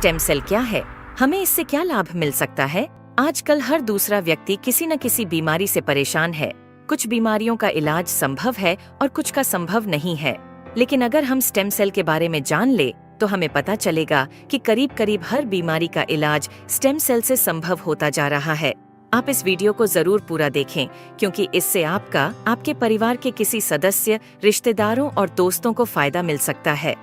Stem cell क्या है, हमें इससे क्या लाभ मिल सकता है? आजकल हर दूसरा व्यक्ति किसी न किसी बीमारी से परेशान है। कुछ बीमारियों का इलाज संभव है और कुछ का संभव नहीं है। लेकिन अगर हम स्टेम सेल के बारे में जान ले तो हमें पता चलेगा कि करीब करीब हर बीमारी का इलाज स्टेम सेल से संभव होता जा रहा है। आप इस वीडियो को जरूर पूरा देखें, क्योंकि इससे आपका, आपके परिवार के किसी सदस्य, रिश्तेदारों और दोस्तों को फायदा मिल सकता है।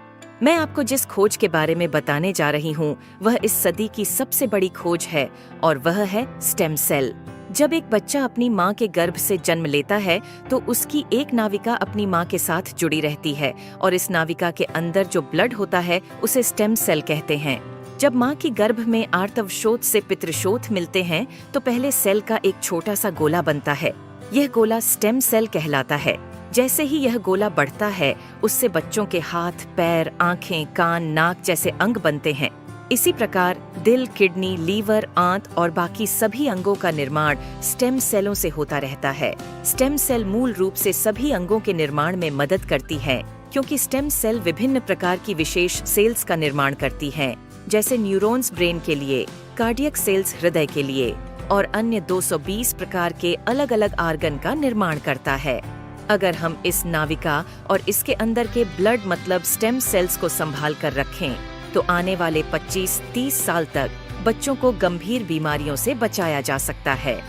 मैं आपको जिस खोज के बारे में बताने जा रही हूँ वह इस सदी की सबसे बड़ी खोज है और वह है स्टेम सेल। जब एक बच्चा अपनी माँ के गर्भ से जन्म लेता है तो उसकी एक नाविका अपनी माँ के साथ जुड़ी रहती है और इस नाविका के अंदर जो ब्लड होता है उसे स्टेम सेल कहते हैं। जब माँ की गर्भ में आर्तवशोथ से पितृशोथ मिलते हैं तो पहले सेल का एक छोटा सा गोला बनता है। यह गोला स्टेम सेल कहलाता है। जैसे ही यह गोला बढ़ता है उससे बच्चों के हाथ, पैर, आंखें, कान, नाक जैसे अंग बनते हैं। इसी प्रकार दिल, किडनी, लीवर, आंत और बाकी सभी अंगों का निर्माण स्टेम सेलों से होता रहता है। स्टेम सेल मूल रूप से सभी अंगों के निर्माण में मदद करती है, क्योंकि स्टेम सेल विभिन्न प्रकार की विशेष सेल्स का निर्माण करती हैं, जैसे न्यूरॉन्स ब्रेन के लिए, कार्डियक सेल्स हृदय के लिए और अन्य 220 प्रकार के अलग अलग आर्गन का निर्माण करता है। अगर हम इस नाविका और इसके अंदर के ब्लड मतलब स्टेम सेल्स को संभाल कर रखें तो आने वाले 25-30 साल तक बच्चों को गंभीर बीमारियों से बचाया जा सकता है।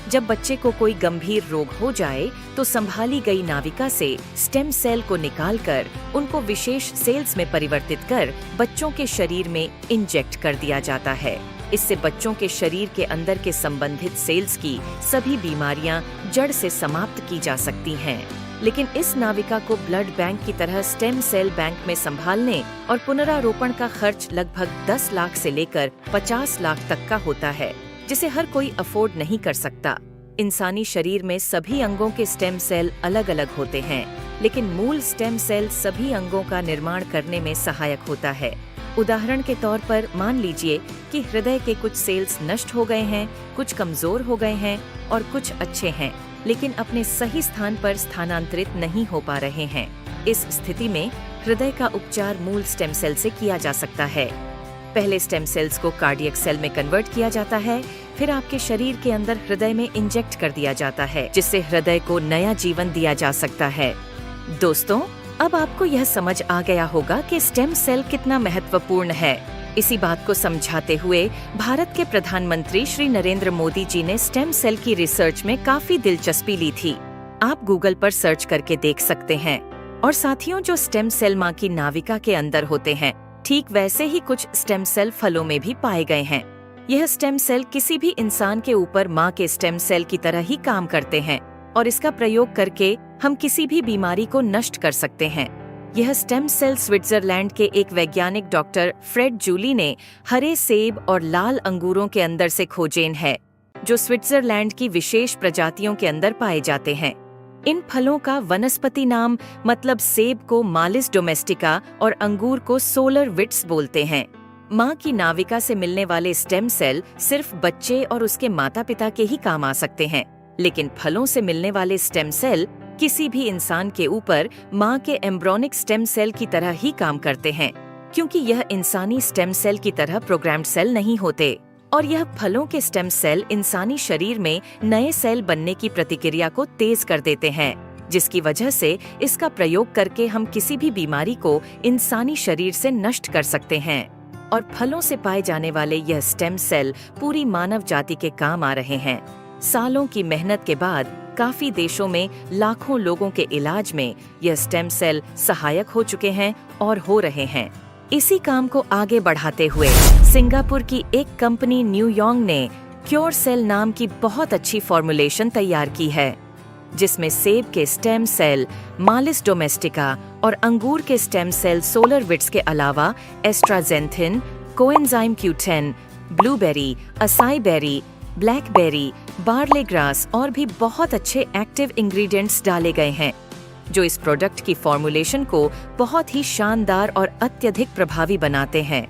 जब बच्चे को कोई गंभीर रोग हो जाए तो संभाली गई नाविका से स्टेम सेल को निकालकर उनको विशेष सेल्स में परिवर्तित कर बच्चों के शरीर में इंजेक्ट कर दिया जाता है। इससे बच्चों के शरीर के अंदर के संबंधित सेल्स की सभी बीमारियां जड़ से समाप्त की जा सकती हैं। लेकिन इस नाविका को ब्लड बैंक की तरह स्टेम सेल बैंक में संभालने और पुनरारोपण का खर्च लगभग 10 लाख से लेकर 50 लाख तक का होता है, जिसे हर कोई अफोर्ड नहीं कर सकता। इंसानी शरीर में सभी अंगों के स्टेम सेल अलग अलग होते हैं, लेकिन मूल स्टेम सेल सभी अंगों का निर्माण करने में सहायक होता है। उदाहरण के तौर पर मान लीजिए कि हृदय के कुछ सेल्स नष्ट हो गए हैं, कुछ कमजोर हो गए हैं और कुछ अच्छे हैं, लेकिन अपने सही स्थान पर स्थानांतरित नहीं हो पा रहे हैं। इस स्थिति में हृदय का उपचार मूल स्टेम सेल से किया जा सकता है। पहले स्टेम सेल्स को कार्डियक सेल में कन्वर्ट किया जाता है, फिर आपके शरीर के अंदर हृदय में इंजेक्ट कर दिया जाता है, जिससे हृदय को नया जीवन दिया जा सकता है। दोस्तों, अब आपको यह समझ आ गया होगा कि स्टेम सेल कितना महत्वपूर्ण है। इसी बात को समझाते हुए भारत के प्रधानमंत्री श्री नरेंद्र मोदी जी ने स्टेम सेल की रिसर्च में काफी दिलचस्पी ली थी। आप गूगल पर सर्च करके देख सकते हैं। और साथियों, जो स्टेम सेल माँ की नाविका के अंदर होते हैं, ठीक वैसे ही कुछ स्टेम सेल फलों में भी पाए गए हैं। यह स्टेम सेल किसी भी इंसान के ऊपर माँ के स्टेम सेल की तरह ही काम करते हैं और इसका प्रयोग करके हम किसी भी बीमारी को नष्ट कर सकते हैं। यह स्टेम सेल स्विट्जरलैंड के एक वैज्ञानिक डॉक्टर फ्रेड जूली ने हरे सेब और लाल अंगूरों के अंदर से खोजेन है, जो स्विट्जरलैंड की विशेष प्रजातियों के अंदर पाए जाते हैं। इन फलों का वनस्पति नाम मतलब सेब को मालिस डोमेस्टिका और अंगूर को सोलर विट्स बोलते हैं। माँ की नाविका से मिलने वाले स्टेम सेल सिर्फ बच्चे और उसके माता पिता के ही काम आ सकते हैं, लेकिन फलों से मिलने वाले स्टेम सेल किसी भी इंसान के ऊपर माँ के एम्ब्रोनिक स्टेम सेल की तरह ही काम करते हैं, क्योंकि यह इंसानी स्टेम सेल की तरह प्रोग्राम्ड सेल नहीं होते। और यह फलों के स्टेम सेल इंसानी शरीर में नए सेल बनने की प्रतिक्रिया को तेज कर देते हैं, जिसकी वजह से इसका प्रयोग करके हम किसी भी बीमारी को इंसानी शरीर से नष्ट कर सकते हैं। और फलों से पाए जाने वाले यह स्टेम सेल पूरी मानव जाति के काम आ रहे हैं। सालों की मेहनत के बाद काफी देशों में लाखों लोगों के इलाज में यह स्टेम सेल सहायक हो चुके हैं और हो रहे हैं। इसी काम को आगे बढ़ाते हुए सिंगापुर की एक कंपनी न्यूयॉन्ग ने क्योर सेल नाम की बहुत अच्छी फॉर्मुलेशन तैयार की है, जिसमें सेब के स्टेम सेल मालिस डोमेस्टिका और अंगूर के स्टेम सेल सोलर विट्स के अलावा astaxanthin, coenzyme Q10, blueberry, acai berry, blackberry, barley grass और भी बहुत अच्छे एक्टिव इंग्रेडिएंट्स डाले गए हैं, जो इस प्रोडक्ट की फॉर्मुलेशन को बहुत ही शानदार और अत्यधिक प्रभावी बनाते हैं।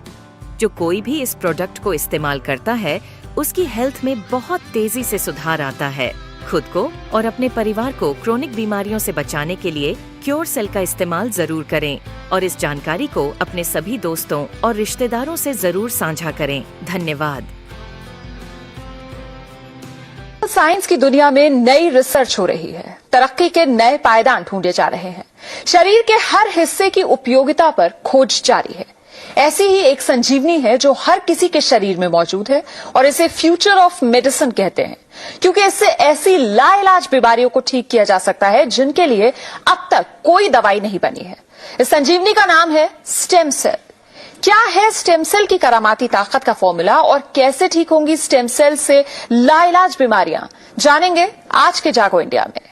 जो कोई भी इस प्रोडक्ट को इस्तेमाल करता है उसकी हेल्थ में बहुत तेजी से सुधार आता है खुद को और अपने परिवार को क्रोनिक बीमारियों से बचाने के लिए क्योर सेल का इस्तेमाल जरूर करें और इस जानकारी को अपने सभी दोस्तों और रिश्तेदारों से जरूर साझा करें। धन्यवाद। साइंस की दुनिया में नई रिसर्च हो रही है, तरक्की के नए पायदान ढूंढे जा रहे हैं, शरीर के हर हिस्से की उपयोगिता पर खोज जारी है। ऐसी ही एक संजीवनी है जो हर किसी के शरीर में मौजूद है और इसे फ्यूचर ऑफ मेडिसिन कहते हैं, क्योंकि इससे ऐसी लाइलाज बीमारियों को ठीक किया जा सकता है जिनके लिए अब तक कोई दवाई नहीं बनी है। इस संजीवनी का नाम है स्टेम सेल। क्या है स्टेम सेल की करामाती ताकत का फॉर्मूला और कैसे ठीक होंगी स्टेम सेल से लाइलाज बीमारियां, जानेंगे आज के जागो इंडिया में।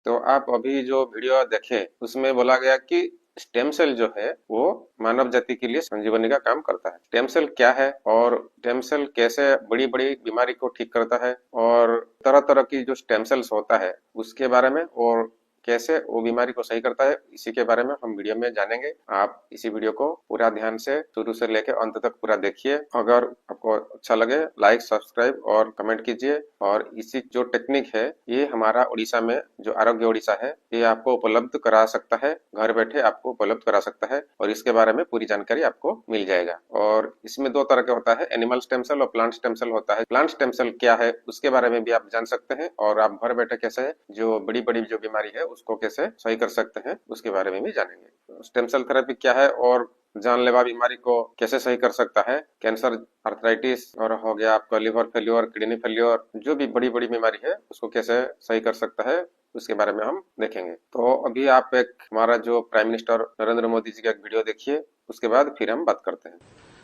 तो आप अभी जो वीडियो देखे उसमें बोला गया कि स्टेम सेल जो है वो मानव जाति के लिए संजीवनी का काम करता है। स्टेम सेल क्या है और स्टेम सेल कैसे बड़ी बड़ी बीमारी को ठीक करता है और तरह तरह की जो स्टेम सेल्स होता है उसके बारे में और कैसे वो बीमारी को सही करता है, इसी के बारे में हम वीडियो में जानेंगे। आप इसी वीडियो को पूरा ध्यान से शुरू से लेकर अंत तक पूरा देखिए। अगर आपको अच्छा लगे लाइक, सब्सक्राइब और कमेंट कीजिए। और इसी जो टेक्निक है ये हमारा उड़ीसा में जो आरोग्य उड़ीसा है ये आपको उपलब्ध करा सकता है, घर बैठे आपको उपलब्ध करा सकता है और इसके बारे में पूरी जानकारी आपको मिल जाएगा। और इसमें दो तरह के होता है, एनिमल स्टेम सेल और प्लांट स्टेम सेल होता है। प्लांट स्टेम सेल क्या है उसके बारे में भी आप जान सकते हैं और आप घर बैठे कैसे जो बड़ी बड़ी जो बीमारी है उसको कैसे सही कर सकते हैं उसके बारे में भी जानेंगे। स्टेम सेल थेरेपी क्या है और जानलेवा बीमारी को कैसे सही कर सकता है, कैंसर, आर्थराइटिस और हो गया आपका लिवर फेल्योर, किडनी फेल्योर, जो भी बड़ी बड़ी बीमारी है उसको कैसे सही कर सकता है उसके बारे में हम देखेंगे। तो अभी आप एक हमारा जो प्राइम मिनिस्टर नरेंद्र मोदी जी का एक वीडियो देखिए, उसके बाद फिर हम बात करते हैं।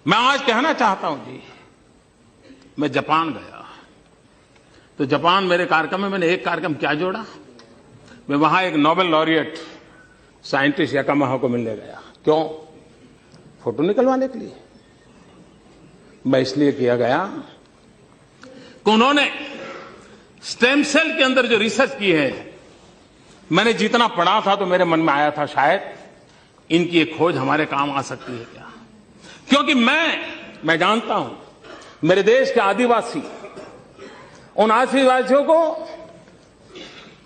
मैं आज कहना चाहता हूं जी, मैं जापान गया तो जापान मेरे कार्यक्रम में मैंने एक कार्यक्रम क्या जोड़ा, मैं वहां एक नोबेल लॉरिएट साइंटिस्ट याकामाहा को मिलने गया। क्यों? फोटो निकलवाने के लिए। मैं इसलिए किया गया कि उन्होंने स्टेम सेल के अंदर जो रिसर्च की है, मैंने जितना पढ़ा था तो मेरे मन में आया था शायद इनकी एक खोज हमारे काम आ सकती है क्या। क्योंकि मैं जानता हूं मेरे देश के आदिवासी, उन आदिवासियों को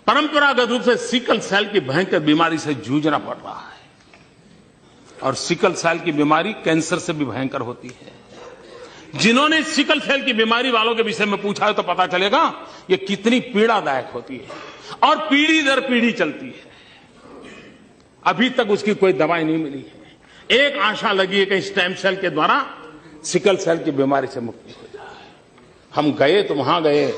परंपरागत रूप से सिकल सेल की भयंकर बीमारी से जूझना पड़ रहा है और सिकल सेल की बीमारी कैंसर से भी भयंकर होती है। जिन्होंने सिकल सेल की बीमारी वालों के विषय में पूछा है तो पता चलेगा ये कितनी पीड़ादायक होती है और पीढ़ी दर पीढ़ी चलती है। अभी तक उसकी कोई दवाई नहीं मिली है। एक आशा लगी है कि स्टेम सेल के द्वारा सिकल सेल की बीमारी से मुक्ति हो जाए। हम गए तो वहां गए,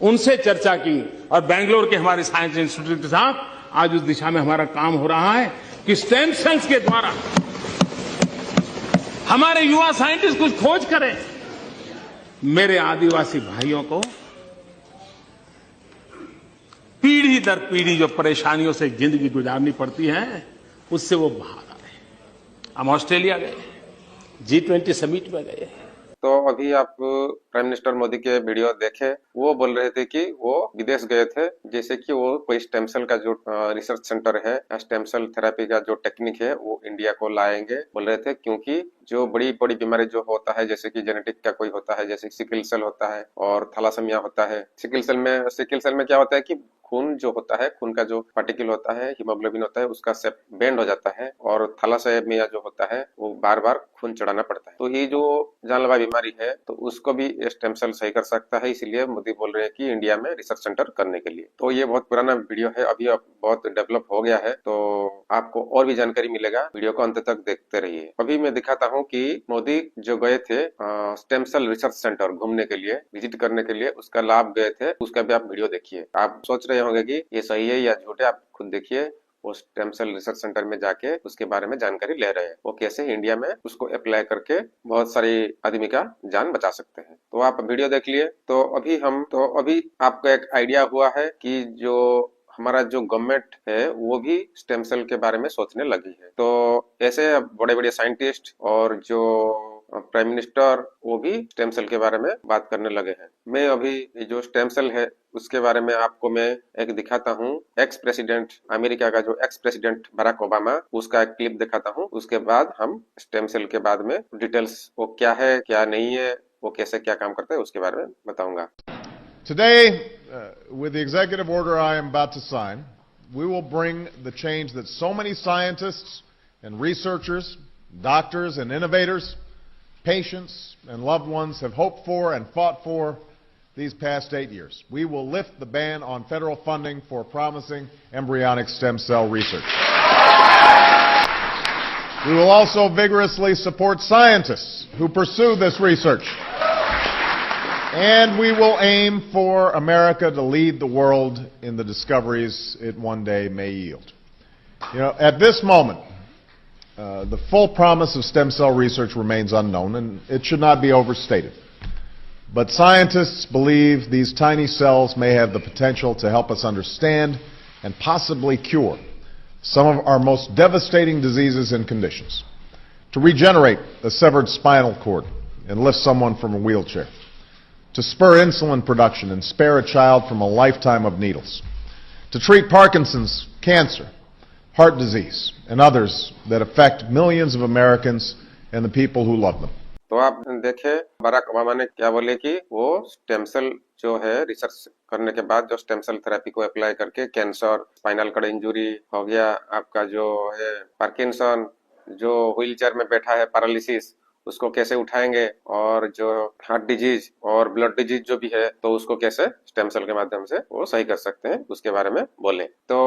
उनसे चर्चा की और बेंगलोर के हमारे साइंस इंस्टीट्यूट के साथ आज उस दिशा में हमारा काम हो रहा है कि स्टेम सेल्स के द्वारा हमारे युवा साइंटिस्ट कुछ खोज करें। मेरे आदिवासी भाइयों को पीढ़ी दर पीढ़ी जो परेशानियों से जिंदगी गुजारनी पड़ती है उससे वो बाहर आए। हम ऑस्ट्रेलिया गए, G20 समिट में गए। तो अभी आप प्राइम मिनिस्टर मोदी के वीडियो देखे, वो बोल रहे थे कि वो विदेश गए थे, जैसे कि वो कोई स्टेम सेल का जो रिसर्च सेंटर है, स्टेम सेल थेरेपी का जो टेक्निक है वो इंडिया को लाएंगे बोल रहे थे। क्योंकि जो बड़ी बड़ी बीमारी जो होता है, जैसे कि जेनेटिक का कोई होता है, जैसे सिकल सेल होता है और थैलासेमिया होता है। सिकल सेल में क्या होता है कि खून जो होता है, खून का जो पार्टिकल होता है, हीमोग्लोबिन होता है, उसका शेप बेंड हो जाता है और थैलासेमिया जो होता है वो बार बार खून चढ़ाना पड़ता है। तो ये जो जानलेवा बीमारी है तो उसको भी स्टेम सेल सही कर सकता है, इसलिए मोदी बोल रहे हैं कि इंडिया में रिसर्च सेंटर करने के लिए। तो ये बहुत पुराना वीडियो है, अभी अब बहुत डेवलप हो गया है, तो आपको और भी जानकारी मिलेगा, वीडियो को अंत तक देखते रहिए। अभी मैं दिखाता हूँ कि मोदी जो गए थे स्टेम सेल रिसर्च सेंटर घूमने के लिए, विजिट करने के लिए, उसका लाभ गए थे, उसका भी आप वीडियो देखिए। आप सोच रहे होंगे कि ये सही है या झूठ है, आप खुद देखिए। वो स्टेम सेल रिसर्च सेंटर में जाके उसके बारे में जानकारी ले रहे हैं, वो कैसे इंडिया में उसको अप्लाई करके बहुत सारी आदमी का जान बचा सकते हैं। तो आप वीडियो देख लिए। तो अभी आपको एक आइडिया हुआ है कि जो हमारा जो गवर्नमेंट है वो भी स्टेम सेल के बारे में सोचने लगी है। तो ऐसे बड़े बड़े साइंटिस्ट और जो प्राइम मिनिस्टर वो भी स्टेम सेल के बारे में बात करने लगे हैं। मैं अभी ये जो स्टेम सेल है उसके बारे में आपको मैं एक दिखाता हूँ। एक्स प्रेसिडेंट अमेरिका का जो एक्स प्रेसिडेंट बराक ओबामा, उसका एक क्लिप दिखाता हूँ। उसके बाद हम स्टेम सेल के बाद में डिटेल्स वो क्या है क्या नहीं है, वो कैसे क्या काम करता है उसके बारे में बताऊंगा। Today, with the executive order I am about to sign, we will bring the change that so many scientists and researchers, doctors and innovators, patients and loved ones have hoped for and fought for these past 8 years. We will lift the ban on federal funding for promising embryonic stem cell research. We will also vigorously support scientists who pursue this research. And we will aim for America to lead the world in the discoveries it one day may yield. You know, at this moment, the full promise of stem cell research remains unknown, and it should not be overstated. But scientists believe these tiny cells may have the potential to help us understand and possibly cure some of our most devastating diseases and conditions, to regenerate a severed spinal cord and lift someone from a wheelchair, to spur insulin production and spare a child from a lifetime of needles, to treat Parkinson's, cancer, heart disease, and others that affect millions of Americans and the people who love them. तो आप देखें Barack Obama ने क्या बोले कि वो stem cell जो है रिसर्च करने के बाद जो स्टेम सेल थेरेपी को अप्लाई करके कैंसर, स्पाइनल कॉर्ड इंजरी हो गया, आपका जो है पार्किंसन, जो व्हीलचेयर में बैठा है पैरालिसिस, उसको कैसे उठाएंगे, और जो हार्ट डिजीज और ब्लड डिजीज जो भी है तो उसको कैसे स्टेम सेल के माध्यम से वो सही कर सकते हैं, उसके बारे में बोले। तो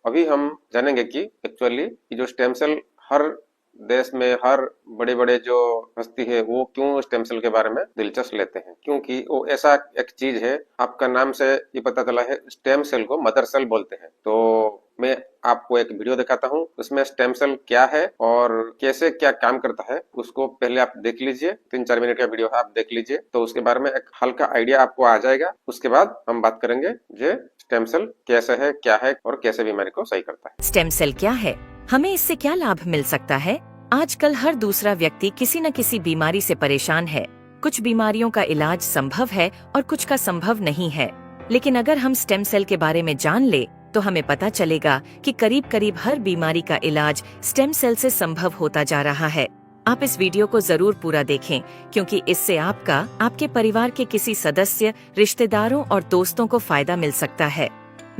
अभी हम जानेंगे कि एक्चुअली जो स्टेम सेल हर देश में हर बड़े बड़े जो हस्ती है वो क्यों स्टेम सेल के बारे में दिलचस्प लेते हैं, क्योंकि वो ऐसा एक चीज है, आपका नाम से ये पता चला है, स्टेम सेल को मदर सेल बोलते हैं। तो मैं आपको एक वीडियो दिखाता हूँ, उसमें स्टेम सेल क्या है और कैसे क्या काम करता है उसको पहले आप देख लीजिए। 3-4 मिनट का वीडियो आप देख लीजिए तो उसके बारे में एक हल्का आइडिया आपको आ जाएगा। उसके बाद हम बात करेंगे जे स्टेम सेल कैसे है, क्या है और कैसे बीमारी को सही करता है। स्टेम सेल क्या है, हमें इससे क्या लाभ मिल सकता है? आजकल हर दूसरा व्यक्ति किसी न किसी बीमारी से परेशान है। कुछ बीमारियों का इलाज संभव है और कुछ का संभव नहीं है, लेकिन अगर हम स्टेम सेल के बारे में जान ले तो हमें पता चलेगा कि करीब करीब हर बीमारी का इलाज स्टेम सेल से संभव होता जा रहा है। आप इस वीडियो को जरूर पूरा देखें, क्योंकि इससे आपका, आपके परिवार के किसी सदस्य, रिश्तेदारों और दोस्तों को फायदा मिल सकता है।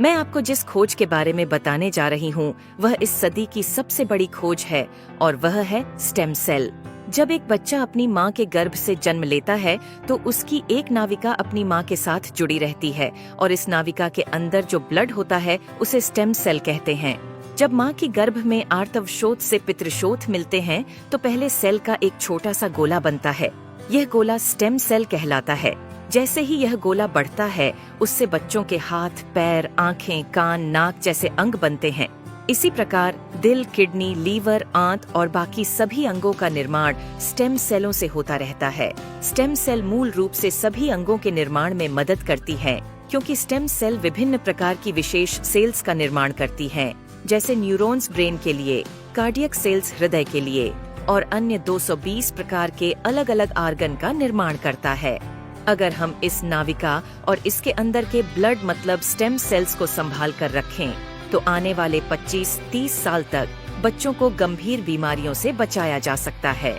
मैं आपको जिस खोज के बारे में बताने जा रही हूँ वह इस सदी की सबसे बड़ी खोज है, और वह है स्टेम सेल। जब एक बच्चा अपनी माँ के गर्भ से जन्म लेता है तो उसकी एक नाविका अपनी माँ के साथ जुड़ी रहती है, और इस नाविका के अंदर जो ब्लड होता है उसे स्टेम सेल कहते हैं। जब माँ की गर्भ में आर्तव शोथ से पितृशोथ मिलते हैं तो पहले सेल का एक छोटा सा गोला बनता है। यह गोला स्टेम सेल कहलाता है। जैसे ही यह गोला बढ़ता है उससे बच्चों के हाथ, पैर, आँखें, कान, नाक जैसे अंग बनते हैं। इसी प्रकार दिल, किडनी, लीवर, आंत और बाकी सभी अंगों का निर्माण स्टेम सेलों से होता रहता है। स्टेम सेल मूल रूप से सभी अंगों के निर्माण में मदद करती है, क्योंकि स्टेम सेल विभिन्न प्रकार की विशेष सेल्स का निर्माण करती हैं, जैसे न्यूरॉन्स ब्रेन के लिए, कार्डियक सेल्स हृदय के लिए, और अन्य 220 प्रकार के अलग अलग आर्गन का निर्माण करता है। अगर हम इस नाविका और इसके अंदर के ब्लड मतलब स्टेम सेल्स को संभाल कर रखें तो आने वाले 25-30 साल तक बच्चों को गंभीर बीमारियों से बचाया जा सकता है।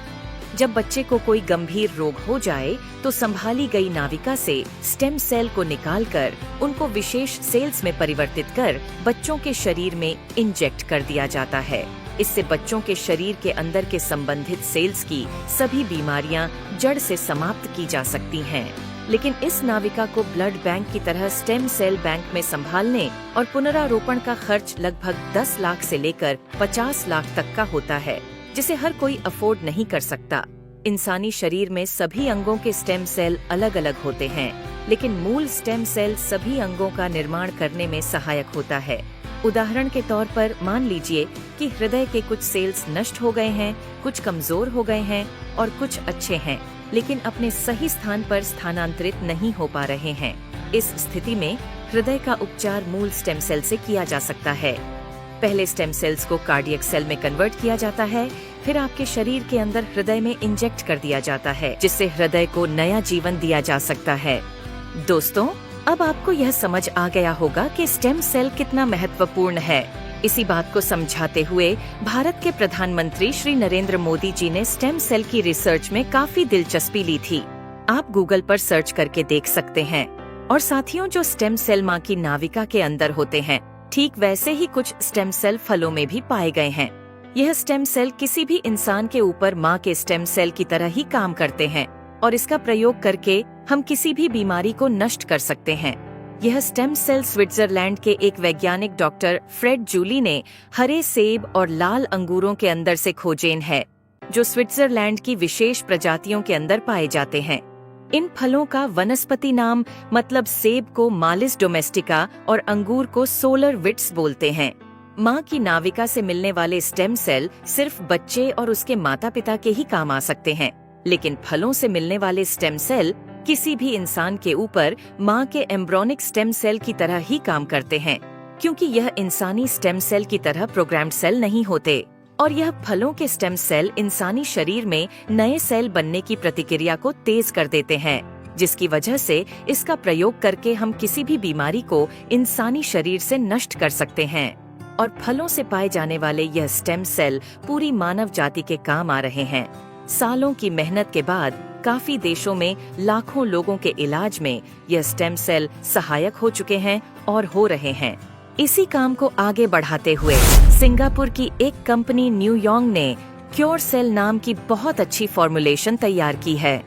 जब बच्चे को कोई गंभीर रोग हो जाए तो संभाली गई नाविका से स्टेम सेल को निकालकर उनको विशेष सेल्स में परिवर्तित कर बच्चों के शरीर में इंजेक्ट कर दिया जाता है। इससे बच्चों के शरीर के अंदर के संबंधित सेल्स की सभी बीमारियां जड़ से समाप्त की जा सकती हैं। लेकिन इस नाविका को ब्लड बैंक की तरह स्टेम सेल बैंक में संभालने और पुनरारोपण का खर्च लगभग 10 लाख से लेकर 50 लाख तक का होता है, जिसे हर कोई अफोर्ड नहीं कर सकता। इंसानी शरीर में सभी अंगों के स्टेम सेल अलग अलग होते हैं, लेकिन मूल स्टेम सेल सभी अंगों का निर्माण करने में सहायक होता है। उदाहरण के तौर पर मान लीजिए कि हृदय के कुछ सेल्स नष्ट हो गए हैं, कुछ कमजोर हो गए हैं और कुछ अच्छे हैं, लेकिन अपने सही स्थान पर स्थानांतरित नहीं हो पा रहे हैं। इस स्थिति में हृदय का उपचार मूल स्टेम सेल से किया जा सकता है। पहले स्टेम सेल्स को कार्डियक सेल में कन्वर्ट किया जाता है, फिर आपके शरीर के अंदर हृदय में इंजेक्ट कर दिया जाता है, जिससे हृदय को नया जीवन दिया जा सकता है। दोस्तों, अब आपको यह समझ आ गया होगा कि स्टेम सेल कितना महत्वपूर्ण है। इसी बात को समझाते हुए भारत के प्रधानमंत्री श्री नरेंद्र मोदी जी ने स्टेम सेल की रिसर्च में काफी दिलचस्पी ली थी। आप गूगल पर सर्च करके देख सकते हैं। और साथियों, जो स्टेम सेल माँ की नाविका के अंदर होते हैं, ठीक वैसे ही कुछ स्टेम सेल फलों में भी पाए गए हैं। यह स्टेम सेल किसी भी इंसान के ऊपर माँ के स्टेम सेल की तरह ही काम करते हैं और इसका प्रयोग करके हम किसी भी बीमारी को नष्ट कर सकते हैं। यह स्टेम सेल स्विट्जरलैंड के एक वैज्ञानिक डॉक्टर फ्रेड जूली ने हरे सेब और लाल अंगूरों के अंदर से खोजेन है, जो स्विट्जरलैंड की विशेष प्रजातियों के अंदर पाए जाते हैं। इन फलों का वनस्पति नाम मतलब सेब को मालिस डोमेस्टिका और अंगूर को सोलर विट्स बोलते हैं। माँ की नाविका से मिलने वाले स्टेम सेल सिर्फ बच्चे और उसके माता पिता के ही काम आ सकते हैं, लेकिन फलों से मिलने वाले स्टेम सेल किसी भी इंसान के ऊपर माँ के एम्ब्रोनिक स्टेम सेल की तरह ही काम करते हैं, क्योंकि यह इंसानी स्टेम सेल की तरह प्रोग्राम्ड सेल नहीं होते। और यह फलों के स्टेम सेल इंसानी शरीर में नए सेल बनने की प्रतिक्रिया को तेज कर देते हैं, जिसकी वजह से इसका प्रयोग करके हम किसी भी बीमारी को इंसानी शरीर से नष्ट कर सकते हैं। और फलों से पाए जाने वाले यह स्टेम सेल पूरी मानव जाति के काम आ रहे हैं। सालों की मेहनत के बाद काफी देशों में लाखों लोगों के इलाज में यह स्टेम सेल सहायक हो चुके हैं और हो रहे हैं। इसी काम को आगे बढ़ाते हुए सिंगापुर की एक कंपनी न्यूयॉन्ग ने क्योर सेल नाम की बहुत अच्छी फॉर्मुलेशन तैयार की है,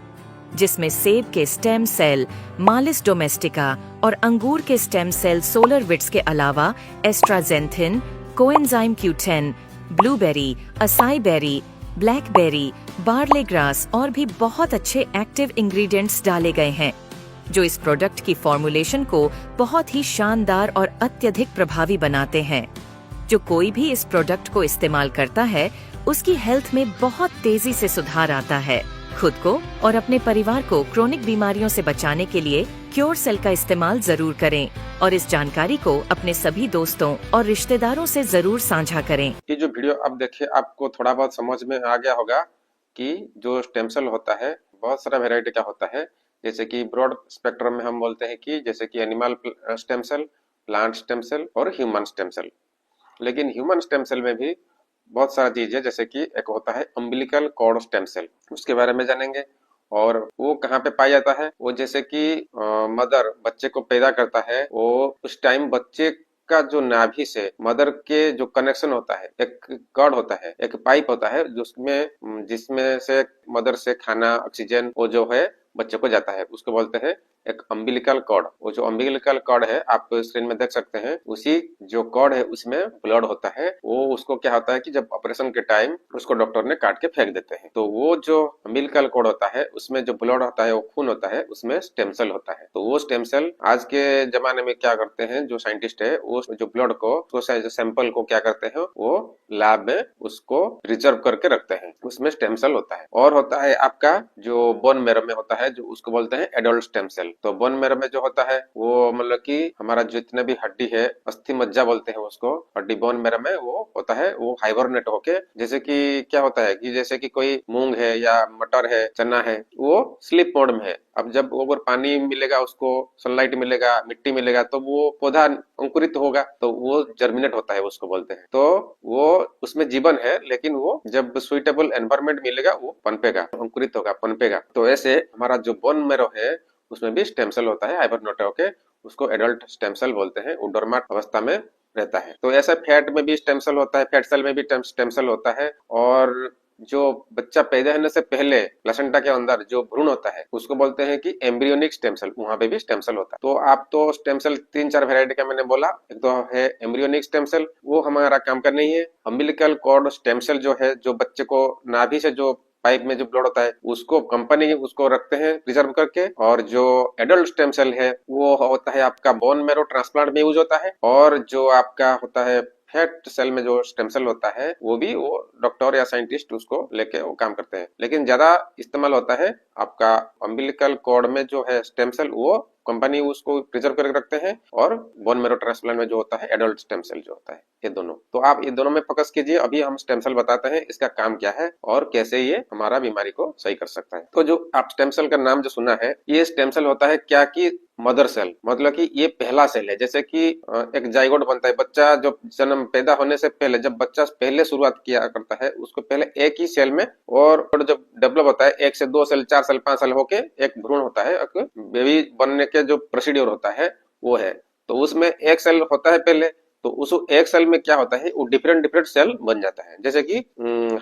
जिसमें सेब के स्टेम सेल मालिस डोमेस्टिका और अंगूर के स्टेम सेल सोलर विट्स के अलावा astaxanthin, coenzyme Q10, blueberry, acai berry, blackberry, barley grass और भी बहुत अच्छे एक्टिव इंग्रेडिएंट्स डाले गए हैं, जो इस प्रोडक्ट की फॉर्मुलेशन को बहुत ही शानदार और अत्यधिक प्रभावी बनाते हैं। जो कोई भी इस प्रोडक्ट को इस्तेमाल करता है, उसकी हेल्थ में बहुत तेजी से सुधार आता है। खुद को और अपने परिवार को क्रोनिक बीमारियों से बचाने के लिए क्योर सेल का इस्तेमाल जरूर करें और इस जानकारी को अपने सभी दोस्तों और रिश्तेदारों से जरूर साझा करें। ये जो वीडियो आप देखे, आपको थोड़ा बहुत समझ में आ गया होगा कि जो स्टेम सेल होता है बहुत सारा वेराइटी का होता है। जैसे कि ब्रॉड स्पेक्ट्रम में हम बोलते हैं कि जैसे कि animal stem cell, plant stem cell और ह्यूमन स्टेम सेल। लेकिन ह्यूमन स्टेम सेल में भी बहुत सारा चीज है, जैसे कि एक होता है अम्बिलिकल कॉर्ड स्टेम सेल, उसके बारे में जानेंगे। और वो कहाँ पे पाया जाता है? वो जैसे कि मदर बच्चे को पैदा करता है, वो उस टाइम बच्चे का जो नाभि से मदर के जो कनेक्शन होता है, एक कॉर्ड होता है, एक पाइप होता है जिसमें से मदर से खाना, ऑक्सीजन वो जो है बच्चे को जाता है, उसको बोलते हैं एक अम्बिलिकल कॉर्ड। वो जो अम्बिलिकल कॉर्ड है आप स्क्रीन में देख सकते हैं, उसी जो कॉर्ड है उसमें ब्लड होता है। वो उसको क्या होता है कि जब ऑपरेशन के टाइम उसको डॉक्टर ने काट के फेंक देते हैं, तो वो जो अम्बिलिकल कॉर्ड होता है उसमें जो ब्लड होता है, वो खून होता है, उसमें स्टेम सेल होता है। तो वो स्टेम सेल आज के जमाने में क्या करते हैं, जो साइंटिस्ट है वो जो ब्लड को सैंपल को क्या करते हैं, वो लैब में उसको रिजर्व करके रखते हैं, उसमें स्टेम सेल होता है। और होता है आपका जो बोन मैरो में होता है, जो उसको बोलते हैं एडल्ट स्टेम सेल। तो बोन मैरो में जो होता है वो मतलब कि हमारा जितने भी हड्डी है, अस्थि मज्जा बोलते हैं उसको, हड्डी बोन मैरो में वो होता है, वो हाइबरनेट होके, जैसे कि क्या होता है कि जैसे कि कोई मूंग है या मटर है, चना है, वो स्लीप मोड में है। अब जब अगर पानी मिलेगा, उसको सनलाइट मिलेगा, मिट्टी मिलेगा, तो वो पौधा अंकुरित होगा, तो वो जर्मिनेट होता है, उसको बोलते हैं। तो वो उसमें जीवन है, लेकिन वो जब सुइटेबल एनवायरमेंट मिलेगा वो पनपेगा, अंकुरित होगा, पनपेगा। तो ऐसे हमारा जो बोन मैरो है उसमें भी स्टेम सेल होता है, हाइबरनेट होके, उसको एडल्ट स्टेम सेल बोलते हैं, वो डोरमेट अवस्था में रहता है। तो ऐसा फैट में भी स्टेम सेल होता है, फैट सेल में भी स्टेम सेल होता है। और जो बच्चा पैदा होने से पहले प्लेसेंटा के अंदर जो भ्रूण होता है उसको बोलते हैं कि एम्ब्रियोनिक स्टेम सेल, वहां पे भी स्टेम सेल होता है। तो आप तो स्टेम सेल 3-4 वैरायटी का मैंने बोला। एक तो है एम्ब्रियोनिक स्टेम सेल, वो हमारा काम का नहीं है। अम्बिलिकल कॉर्ड स्टेम सेल जो है, जो बच्चे को नाभि से जो पाइप में जो ब्लड होता है उसको कंपनी उसको रखते हैं रिजर्व करके। और जो एडल्ट स्टेम सेल है वो होता है आपका बोन मैरो ट्रांसप्लांट में यूज होता है। और जो आपका होता है फैट सेल में जो स्टेम सेल होता है, वो भी वो डॉक्टर या साइंटिस्ट उसको लेके वो काम करते हैं। लेकिन ज्यादा इस्तेमाल होता है आपका अम्बिलिकल कॉर्ड में जो है स्टेम सेल वो कंपनी उसको प्रिजर्व करके रखते हैं, और बोन मैरो ट्रांसप्लांट में जो होता है एडल्ट स्टेम सेल जो होता है, ये दोनों। तो आप ये दोनों में फोकस कीजिए। अभी हम स्टेम सेल बताते हैं इसका काम क्या है और कैसे ये हमारा बीमारी को सही कर सकता है। तो जो आप स्टेम सेल का नाम जो सुना है, ये स्टेम सेल होता है क्या कि मदर सेल, मतलब कि ये पहला सेल है। जैसे कि एक जाइगोट बनता है, बच्चा जो जन्म पैदा होने से पहले जब बच्चा पहले शुरुआत किया करता है उसको पहले एक ही सेल में, और जब डेवलप होता है 1 से 2 सेल 4 सेल 5 सेल होके एक भ्रूण होता है, एक बेबी बनने के जो प्रोसीड्यूर होता है वो है। तो उसमें एक सेल होता है पहले, तो उस एक सेल में क्या होता है वो डिफरेंट डिफरेंट सेल बन जाता है। जैसे कि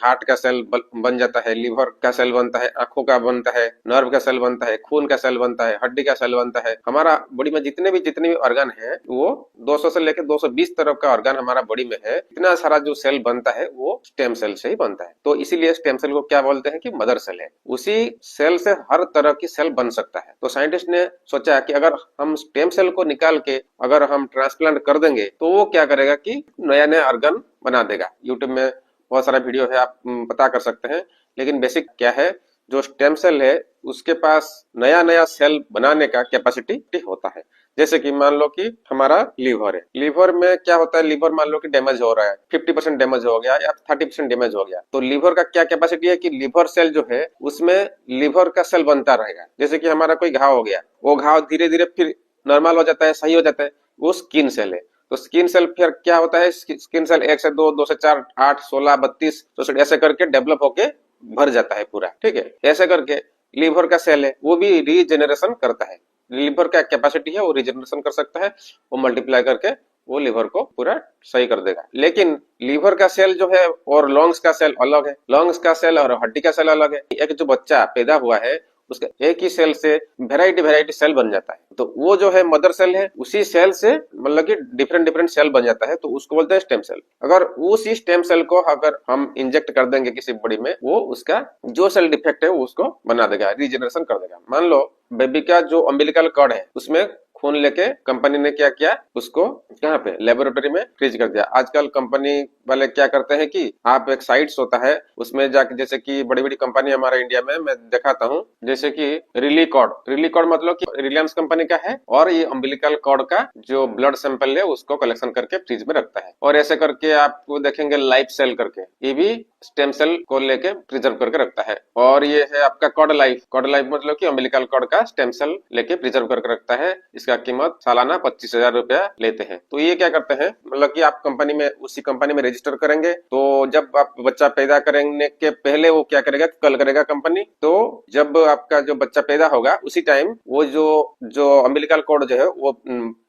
हार्ट का सेल बन जाता है, लिवर का सेल बनता है, आंखों का बनता है, नर्व का सेल बनता है, खून का सेल बनता है, हड्डी का सेल बनता है। हमारा बॉडी में जितने भी ऑर्गन है वो 200 से लेकर 220 तरह का ऑर्गन हमारा बॉडी में है। इतना सारा जो सेल बनता है वो स्टेम सेल से ही बनता है। तो इसीलिए स्टेम सेल को क्या बोलते हैं कि मदर सेल है। उसी सेल से हर तरह की सेल बन सकता है। तो साइंटिस्ट ने सोचा कि अगर हम स्टेम सेल को निकाल के अगर हम ट्रांसप्लांट कर देंगे तो वो क्या करेगा कि नया नया ऑर्गन बना देगा। यूट्यूब में बहुत सारा वीडियो है, आप पता कर सकते हैं। लेकिन बेसिक क्या है, जो स्टेम सेल है उसके पास नया नया सेल बनाने का कैपेसिटी होता है। जैसे कि मान लो कि हमारा लीवर है, लीवर में क्या होता है, लीवर मान लो कि डैमेज हो रहा है, 50% डैमेज हो गया या 30% डैमेज हो गया, तो लीवर का क्या कैपेसिटी है कि लीवर सेल जो है उसमें लीवर का सेल बनता रहेगा। जैसे कि हमारा कोई घाव हो गया, वो घाव धीरे धीरे फिर नॉर्मल हो जाता है, सही हो जाता है, वो स्किन सेल है। तो स्किन सेल फिर क्या होता है, स्किन सेल 1 से 2, 2 से 4, 8, 16, 32, 64 ऐसे करके डेवलप होके भर जाता है पूरा, ठीक है। ऐसे करके लीवर का सेल है वो भी रीजेनरेशन करता है। लीवर का कैपेसिटी है वो रीजेनरेशन कर सकता है, वो मल्टीप्लाई करके वो लीवर को पूरा सही कर देगा। लेकिन लीवर का सेल जो है और लंग्स का सेल अलग है, लंग्स का सेल और हड्डी का सेल अलग है। एक जो बच्चा पैदा हुआ है उसका एक ही सेल से वैरायटी सेल बन जाता है। तो वो जो है मदर सेल है, उसी सेल से मतलब कि डिफरेंट सेल बन जाता है, तो उसको बोलते हैं स्टेम सेल। अगर उसी स्टेम सेल को अगर हम इंजेक्ट कर देंगे किसी बॉडी में, वो उसका जो सेल डिफेक्ट है वो उसको बना देगा, रीजनरेशन कर देगा। मान लो बेबी का जो अम्बिलिकल कॉर्ड है उसमें खून लेके कंपनी ने क्या किया, उसको कहाँ पे लेबोरेटरी में फ्रीज कर दिया। आजकल कंपनी वाले क्या करते हैं कि आप एक साइट्स होता है उसमें जाके, जैसे कि बड़ी बड़ी कंपनी हमारे इंडिया में मैं दिखाता हूँ, जैसे कि रिली कॉर्ड मतलब कि रिलायंस कंपनी का है, और ये अम्बिलिकल कॉर्ड का जो ब्लड सैंपल है उसको कलेक्शन करके फ्रीज में रखता है। और ऐसे करके आपको देखेंगे लाइफ सेल करके, ये भी स्टेम सेल को लेके प्रिजर्व करके रखता है। और ये है आपका कॉर्ड लाइफ मतलब कि अम्बिलिकल कॉर्ड का स्टेम सेल लेके प्रिजर्व करके रखता है। इसका कीमत सालाना 25,000 रुपया लेते हैं। तो ये क्या करते हैं, मतलब कि आप कंपनी में, उसी कंपनी में रजिस्टर करेंगे, तो जब आप बच्चा पैदा करने के पहले वो क्या करेगा, कल करेगा कंपनी। तो जब आपका जो बच्चा पैदा होगा उसी टाइम वो जो अम्बिलिकल कॉर्ड जो है वो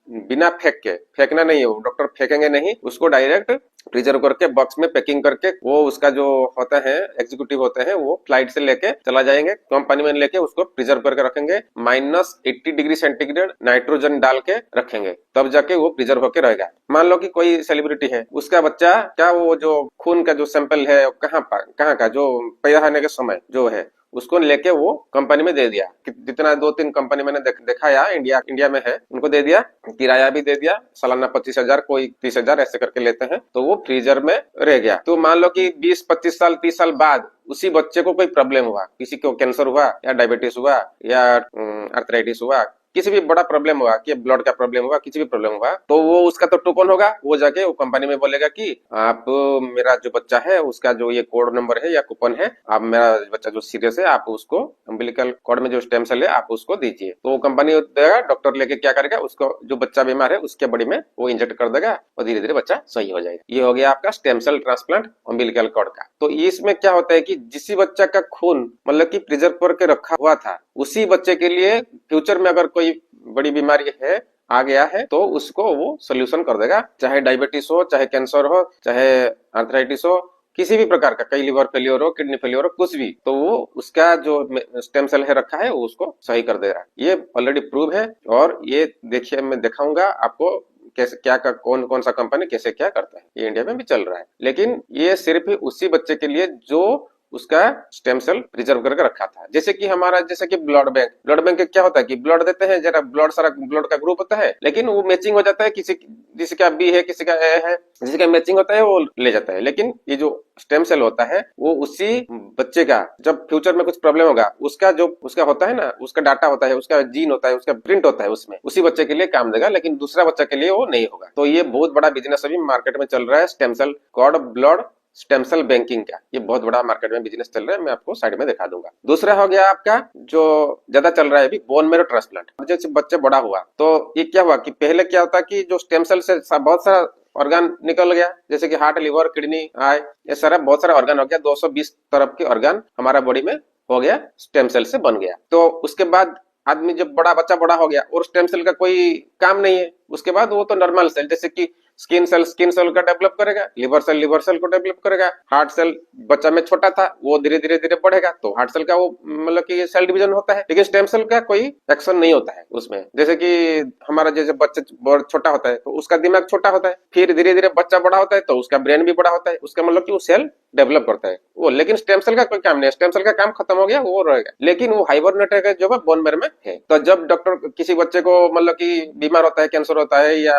बिना फेंकना नहीं है, वो डॉक्टर फेंकेंगे नहीं, उसको डायरेक्ट प्रिजर्व करके बॉक्स में पैकिंग करके वो उसका जो होता है एग्जीक्यूटिव होते हैं वो फ्लाइट से लेके चला जाएंगे, कंपनी में लेके उसको प्रिजर्व करके रखेंगे, -80 डिग्री सेंटीग्रेड नाइट्रोजन डाल के रखेंगे, तब जाके वो प्रिजर्व होके रहेगा। मान लो कि कोई सेलिब्रिटी है, उसका बच्चा क्या, वो जो खून का जो सैंपल है कहाँ का जो पैदा होने के समय जो है उसको लेके वो कंपनी में दे दिया। जितना 2-3 कंपनी मैंने देखा या इंडिया में है, उनको दे दिया, किराया भी दे दिया, सालाना 25,000, कोई 30,000 ऐसे करके लेते हैं, तो वो फ्रीजर में रह गया। तो मान लो कि 20-25 साल 30 साल बाद उसी बच्चे को कोई प्रॉब्लम हुआ, किसी को कैंसर हुआ या डायबिटीज हुआ या आर्थराइटिस हुआ, किसी भी बड़ा प्रॉब्लम हुआ कि ब्लड का प्रॉब्लम हुआ, किसी भी प्रॉब्लम हुआ, तो वो उसका तो टोकन होगा, वो जाके वो कंपनी में बोलेगा कि आप मेरा जो बच्चा है उसका जो ये कोड नंबर है या कूपन है, आप मेरा बच्चा जो सीरियस है आप उसको अम्बिलिकल कॉर्ड में जो स्टेम सेल है आप उसको दीजिए। तो वो कंपनी देगा, डॉक्टर लेके क्या करेगा, उसको जो बच्चा बीमार है उसके बॉडी में वो इंजेक्ट कर देगा और धीरे धीरे बच्चा सही हो जाएगा। ये हो गया आपका stem cell transplant umbilical cord का। तो इसमें क्या होता है कि जिस बच्चा का खून मतलब कि प्रिजर्व करके रखा हुआ था, उसी बच्चे के लिए फ्यूचर में अगर कोई बड़ी बीमारी है आ गया है तो उसको वो सोल्यूशन कर देगा, चाहे डायबिटीज हो, चाहे कैंसर हो, चाहे आर्थराइटिस हो, किसी भी प्रकार का, कई लिवर फेलियर हो, किडनी फेलियर हो, कुछ भी, तो वो उसका जो स्टेम सेल है रखा है वो उसको सही कर दे रहा है। ये ऑलरेडी प्रूव है और ये देखिए मैं दिखाऊंगा आपको कैसे क्या का कौन सा कंपनी कैसे क्या करता है। ये इंडिया में भी चल रहा है, लेकिन ये सिर्फ उसी बच्चे के लिए जो उसका स्टेम सेल प्रिजर्व करके रखा था। जैसे कि हमारा जैसे कि ब्लड बैंक क्या होता है कि ब्लड देते हैं, जरा ब्लड सारा ब्लड का ग्रुप होता है, लेकिन वो मैचिंग हो जाता है, किसी का बी है, किसी का ए है, किसी का मैचिंग होता है वो ले जाता है। लेकिन ये जो स्टेम सेल होता है वो उसी बच्चे का जब फ्यूचर में कुछ प्रॉब्लम होगा उसका होता है ना, उसका डाटा होता है, उसका जीन होता है, उसका प्रिंट होता है, उसमें उसी बच्चे के लिए काम देगा, लेकिन दूसरा बच्चा के लिए वो नहीं होगा। तो ये बहुत बड़ा बिजनेस अभी मार्केट में चल रहा है, stem cell cord blood stem cell banking का। ये बहुत बड़ा मार्केट में बिजनेस चल रहा है, मैं आपको साइड में दिखा दूंगा। दूसरा हो गया आपका जो ज्यादा चल रहा है अभी, बोन मेरो ट्रांसप्लांट। जैसे बच्चे बड़ा हुआ तो ये क्या हुआ कि पहले क्या होता कि जो स्टेम सेल से बहुत सारा ऑर्गन निकल गया, जैसे कि हार्ट, लिवर, किडनी, आई, ये सारा बहुत सारा ऑर्गन हो गया, 220 तरफ के ऑर्गन हमारा बॉडी में हो गया, स्टेम सेल से बन गया। तो उसके बाद आदमी जब बच्चा बड़ा हो गया और स्टेम सेल का कोई काम नहीं है, उसके बाद वो तो नॉर्मल सेल जैसे कि स्किन सेल का डेवलप करेगा, लिवर सेल को डेवलप करेगा, हार्ट सेल बच्चा में छोटा था वो धीरे धीरे बढ़ेगा, तो हार्ट सेल का वो मतलब कि सेल डिवीजन होता है, लेकिन स्टेम सेल का कोई एक्शन नहीं होता है उसमें। जैसे कि हमारा जैसे बच्चा छोटा होता है तो उसका दिमाग छोटा होता है, फिर धीरे धीरे बच्चा बड़ा होता है तो उसका ब्रेन भी बड़ा होता है, उसका मतलब कि वो सेल डेवलप करता है वो। लेकिन स्टेम सेल का कोई काम नहीं है, स्टेम सेल का काम खत्म हो गया, वो रहेगा, लेकिन वो हाइबरनेट जो है बोन मैरो में है। तो जब डॉक्टर किसी बच्चे को मतलब कि बीमार होता है, कैंसर होता है या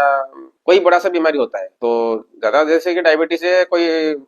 कोई बड़ा सा बीमारी होता है, तो ज्यादा जैसे कि डायबिटीज है, कोई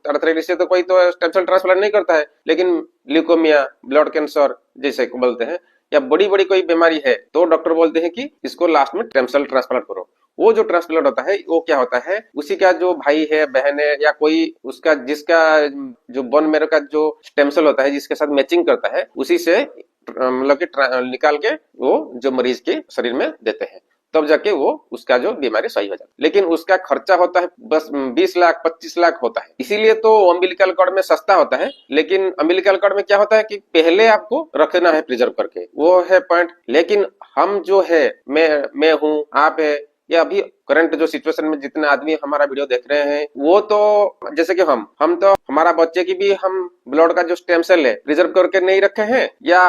अर्थराइटिस है, तो कोई तो स्टेम सेल ट्रांसप्लांट नहीं करता है, लेकिन ल्यूकोमिया, ब्लड कैंसर जैसे बोलते हैं, या बड़ी बड़ी कोई बीमारी है तो डॉक्टर बोलते हैं कि इसको लास्ट में स्टेम सेल ट्रांसप्लांट करो। वो जो ट्रांसप्लांट होता है वो क्या होता है, उसी का जो भाई है, बहन है, या कोई उसका जिसका जो बोन मैरो का जो स्टेम सेल होता है जिसके साथ मैचिंग करता है, उसी से मतलब कि निकाल के वो जो मरीज के शरीर में देते हैं, तब जाके वो उसका जो बीमारी सही हो जाती है। लेकिन उसका खर्चा होता है बस 20 लाख 25 लाख होता है। इसीलिए तो अम्बिलिकल कॉर्ड में सस्ता होता है, लेकिन अम्बिलिकल कॉर्ड में क्या होता है कि पहले आपको रखना है प्रिजर्व करके, वो है पॉइंट। लेकिन हम जो है, मैं हूँ, आप है, या अभी करंट जो सिचुएशन में जितने आदमी हमारा वीडियो देख रहे हैं, वो तो जैसे कि हम तो हमारा बच्चे की भी हम ब्लड का जो स्टेम सेल है प्रिजर्व करके नहीं रखे हैं, या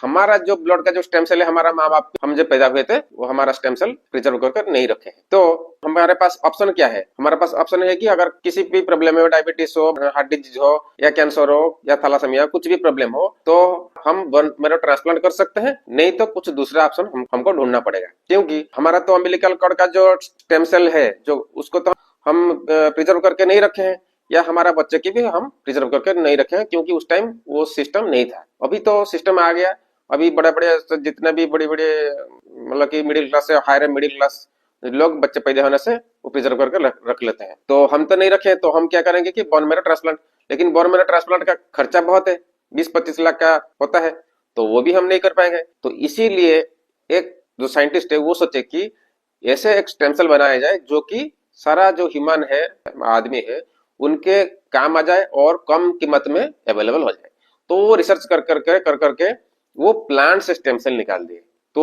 हमारा जो ब्लड का जो स्टेम सेल है, हमारा माँ बाप हम जब पैदा हुए थे वो हमारा स्टेम सेल प्रिजर्व करके नहीं रखे हैं। तो हमारे पास ऑप्शन क्या है, हमारे पास ऑप्शन है कि अगर किसी भी प्रॉब्लम है, डायबिटीज हो, हार्ट डिजीज हो, या कैंसर हो, या थैलासेमिया, कुछ भी प्रॉब्लम हो, तो हम बोन मैरो ट्रांसप्लांट कर सकते हैं, नहीं तो कुछ दूसरा ऑप्शन हमको ढूंढना पड़ेगा। क्योंकि हमारा तो अम्बिलिकल कॉर्ड का जो स्टेम सेल है जो उसको तो हम प्रिजर्व करके नहीं रखे हैं, या हमारा बच्चे की भी हम प्रिजर्व करके नहीं रखे हैं, क्योंकि उस टाइम वो सिस्टम नहीं था। अभी तो सिस्टम आ गया, अभी बड़े बड़े जितने भी बड़े बड़े मतलब कि मिडिल क्लास से हायर मिडिल क्लास लोग बच्चे पैदा होने से वो प्रिजर्व करके रख लेते हैं। तो हम तो नहीं रखे, तो हम क्या करेंगे कि बोन मैरो ट्रांसप्लांट। लेकिन बोन मैरो ट्रांसप्लांट का खर्चा बहुत है, 20-25 लाख का होता है, तो वो भी हम नहीं कर पाएंगे। तो इसीलिए एक जो साइंटिस्ट है वो सोचे कि ऐसे एक स्टेम सेल बनाया जाए जो कि सारा जो ह्यूमन है, आदमी है, उनके काम आ जाए और कम कीमत में अवेलेबल हो जाए। तो वो रिसर्च कर करके वो प्लांट से स्टेम सेल निकाल दिए। तो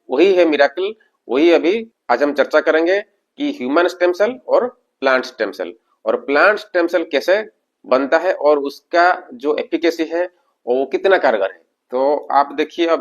वही है मिरेकल, वही अभी आज हम चर्चा करेंगे कि ह्यूमन स्टेम सेल और प्लांट स्टेम सेल, और प्लांट स्टेम सेल कैसे बनता है और उसका जो एफिकेसी है वो कितना कारगर है। तो आप देखिए, आप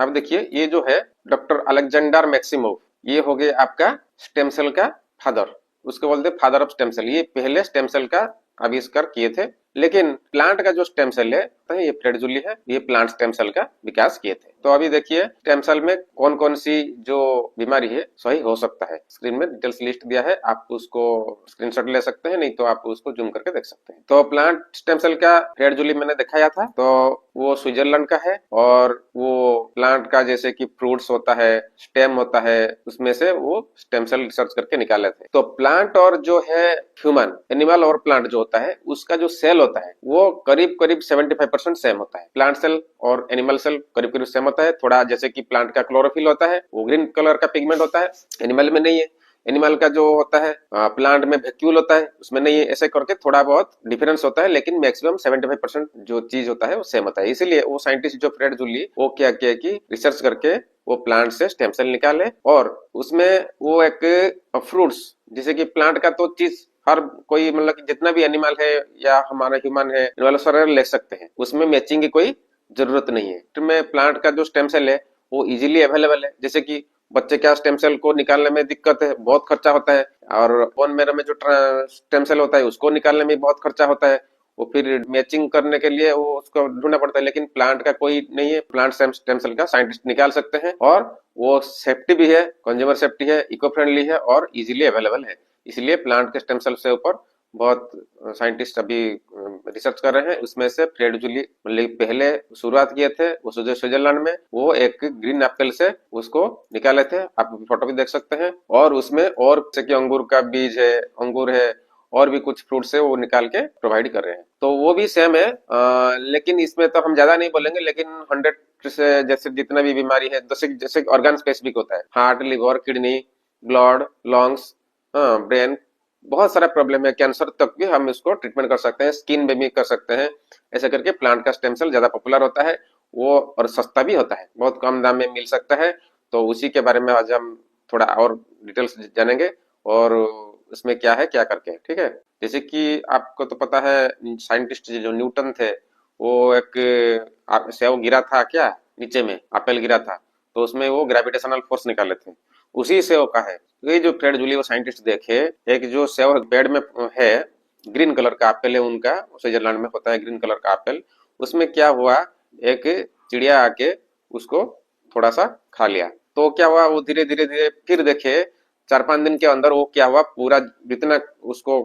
देखिए ये जो है डॉक्टर अलेक्जेंडर मैक्सिमोव, ये हो गए आपका स्टेम सेल का फादर, उसको बोलते फादर ऑफ स्टेम सेल। ये पहले स्टेम सेल का आविष्कार किए थे। लेकिन प्लांट का जो स्टेम सेल है ये फ्रेड जूली है, ये प्लांट स्टेम सेल का विकास किए थे। तो अभी देखिए स्टेम सेल में कौन कौन सी जो बीमारी है सही हो सकता है। स्क्रीन में डिटेल्स लिस्ट दिया है, आप उसको स्क्रीनशॉट ले सकते हैं, नहीं तो आप उसको जूम करके देख सकते हैं। तो प्लांट स्टेम सेल का फ्रेड जूली मैंने दिखाया था, तो वो स्विट्जरलैंड का है, और वो प्लांट का जैसे कि फ्रूट्स होता है, स्टेम होता है, उसमें से वो स्टेम सेल रिसर्च करके निकाले थे। तो प्लांट और जो है ह्यूमन, एनिमल और प्लांट जो होता है, उसका जो सेल होता है वो करीब 75% सेम होता है। प्लांट सेल और एनिमल सेल करीब सेम होता है। थोड़ा जैसे कि प्लांट का क्लोरोफिल होता है, वो ग्रीन कलर का पिगमेंट होता है, एनिमल में नहीं है। एनिमल का जो होता है प्लांट में वैक्यूल होता है, उसमें नहीं है। ऐसे करके थोड़ा बहुत डिफरेंस होता है, लेकिन मैक्सिमम 75% जो चीज होता है वो सेम होता है। इसीलिए वो साइंटिस्ट जो फ्रेड जूली, वो क्या किया कि रिसर्च करके वो प्लांट से स्टेम सेल निकाले, और उसमें वो एक फ्रूट्स, जैसे कि प्लांट का तो चीज हर कोई मतलब कि जितना भी एनिमल है या हमारा ह्यूमन है वाला सारे ले सकते हैं, उसमें मैचिंग की कोई जरूरत नहीं है। तो में प्लांट का जो स्टेम सेल है वो इजीली अवेलेबल है। जैसे कि बच्चे का स्टेम सेल को निकालने में दिक्कत है, बहुत खर्चा होता है, और बोन मैरो में जो स्टेम सेल होता है उसको निकालने में बहुत खर्चा होता है। वो फिर मैचिंग करने के लिए वो उसको ढूंढना पड़ता है, लेकिन प्लांट का कोई नहीं है। प्लांट स्टेम सेल का साइंटिस्ट निकाल सकते हैं और वो सेफ्टी भी है, कंज्यूमर सेफ्टी है, इको फ्रेंडली है और इजीली अवेलेबल है। इसलिए प्लांट के स्टेम सेल से ऊपर बहुत साइंटिस्ट अभी रिसर्च कर रहे हैं। उसमें से फ्रेड जूली पहले शुरुआत किए थे वो स्विट्जरलैंड में, वो एक ग्रीन एप्पल से उसको निकाले थे, आप फोटो भी देख सकते हैं। और उसमें और जैसे कि अंगूर का बीज है, अंगूर है और भी कुछ फ्रूट्स है वो निकाल के प्रोवाइड कर रहे हैं। तो वो भी सेम है, लेकिन इसमें तो हम ज्यादा नहीं बोलेंगे, लेकिन 100 से जैसे जितना भी बीमारी है, जैसे ऑर्गन स्पेसिफिक होता है, heart, liver, kidney, blood, lungs, brain, बहुत सारा प्रॉब्लम है, कैंसर तक भी हम इसको ट्रीटमेंट कर सकते हैं, स्किन में भी कर सकते हैं। ऐसे करके प्लांट का स्टेम सेल ज्यादा पॉपुलर होता है वो, और सस्ता भी होता है, बहुत कम दाम में मिल सकता है। तो उसी के बारे में आज हम थोड़ा और डिटेल्स जानेंगे और इसमें क्या है क्या करके, ठीक है। जैसे कि आपको तो पता है साइंटिस्ट जो न्यूटन थे, वो एक सेव गिरा था क्या नीचे में, एप्पल गिरा था, तो उसमें वो ग्रेविटेशनल फोर्स निकाले थे, उसी सेव का है। ये जो फ्रेड जूली वो साइंटिस्ट देखे, एक जो सेव पेड़ में है, ग्रीन कलर का एप्पल है उनका, स्विट्जरलैंड में होता है ग्रीन कलर का एप्पल, उसमें क्या हुआ, एक चिड़िया आके उसको थोड़ा सा खा लिया। तो क्या हुआ, वो धीरे धीरे धीरे फिर देखे 4-5 दिन के अंदर वो क्या हुआ, पूरा जितना उसको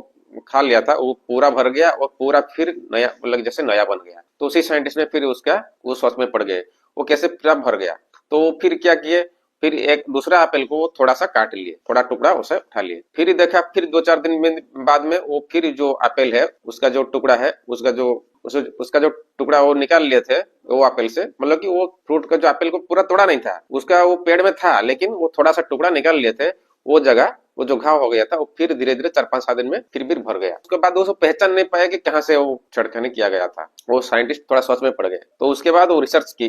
खा लिया था वो पूरा भर गया और पूरा फिर नया, मतलब जैसे नया बन गया। तो उसी साइंटिस्ट ने फिर उसका वो सोच में पड़ गए, वो कैसे पूरा भर गया। तो फिर क्या किए, फिर एक दूसरा एप्पल को थोड़ा सा काट लिए, थोड़ा टुकड़ा उसे उठा लिए, फिर देखा, फिर 2-4 दिन में बाद में वो फिर जो एप्पल है उसका जो टुकड़ा है, उसका जो टुकड़ा वो निकाल लिए थे वो एप्पल से, मतलब कि वो फ्रूट का जो एप्पल को पूरा तोड़ा नहीं था, उसका वो पेड़ में था, लेकिन वो थोड़ा सा टुकड़ा निकाल लिए थे, वो जगह वो जो घाव हो गया था वो फिर धीरे धीरे 4-5 दिन में फिर भी भर गया। उसके बाद वो पहचान नहीं पाया कि कहाँ से वो छेड़खानी किया गया था, वो साइंटिस्ट थोड़ा सोच में पड़ गए। तो उसके बाद वो रिसर्च की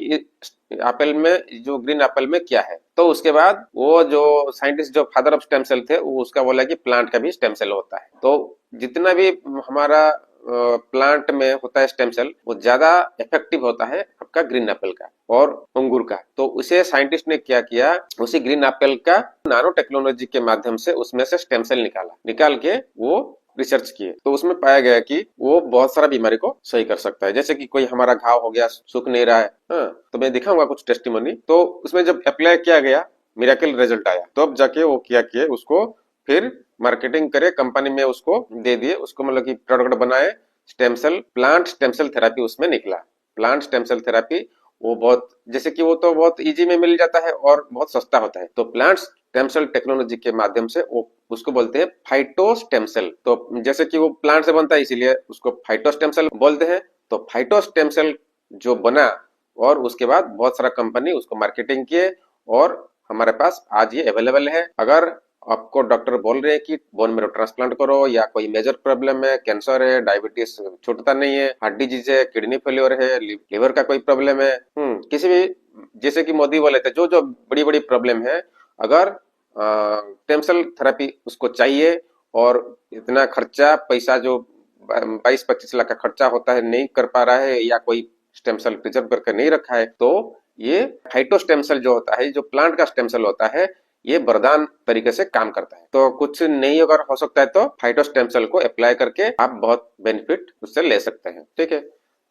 एप्पल में, जो ग्रीन एप्पल में क्या है। तो उसके बाद वो जो साइंटिस्ट जो फादर ऑफ स्टेम सेल थे, वो उसका बोला कि प्लांट का भी स्टेम सेल होता है। तो जितना भी हमारा प्लांट में होता है स्टेम सेल, वो ज्यादा इफेक्टिव होता है आपका ग्रीन एप्पल का और अंगूर का। तो उसे साइंटिस्ट ने क्या किया, उसी ग्रीन एप्पल का नानो टेक्नोलॉजी के माध्यम से उसमें से स्टेम सेल निकाल के वो रिसर्च किए। तो उसमें पाया गया कि वो बहुत सारा बीमारी को सही कर सकता है। जैसे कि कोई हमारा घाव हो गया, सूख नहीं रहा है, तो मैं दिखाऊंगा कुछ टेस्टिमोनी। तो उसमें जब अप्लाई किया गया, मिरेकल रिजल्ट आया, तो अब जाके वो क्या किए, उसको फिर मार्केटिंग करे, कंपनी में उसको दे दिए, उसको मतलब कि प्रोडक्ट बनाए, stem cell, plant stem cell therapy उसमें निकला। प्लांट स्टेम सेल थेरापी वो बहुत, जैसे कि वो तो बहुत इजी में मिल जाता है और बहुत सस्ता होता है। तो प्लांट स्टेम सेल टेक्नोलॉजी के माध्यम से वो उसको बोलते हैं फाइटो स्टेम सेल। तो जैसे कि वो प्लांट से बनता है इसीलिए उसको फाइटो स्टेम सेल बोलते हैं। तो फाइटो स्टेम सेल जो बना और उसके बाद बहुत सारा कंपनी उसको मार्केटिंग किए और हमारे पास आज ये अवेलेबल है। अगर आपको डॉक्टर बोल रहे हैं कि बोन मेरो ट्रांसप्लांट करो, या कोई मेजर प्रॉब्लम है, कैंसर है, डायबिटीज छूटता नहीं है, हार्ट डिजीज है, किडनी फेलियर है, लिवर का कोई प्रॉब्लम है, किसी भी, जैसे कि मोदी बोले थे, जो जो बड़ी बड़ी प्रॉब्लम है, अगर स्टेम सेल थेरेपी उसको चाहिए और इतना खर्चा पैसा जो 22-25 लाख का खर्चा होता है नहीं कर पा रहा है, या कोई स्टेम सेल प्रिजर्व करके नहीं रखा है, तो ये फाइटो स्टेम सेल जो होता है, जो प्लांट का स्टेम सेल होता है, ये वरदान तरीके से काम करता है। तो कुछ नहीं अगर हो सकता है तो फाइटो स्टेम सेल को अप्लाई करके आप बहुत बेनिफिट उससे ले सकते हैं, ठीक है।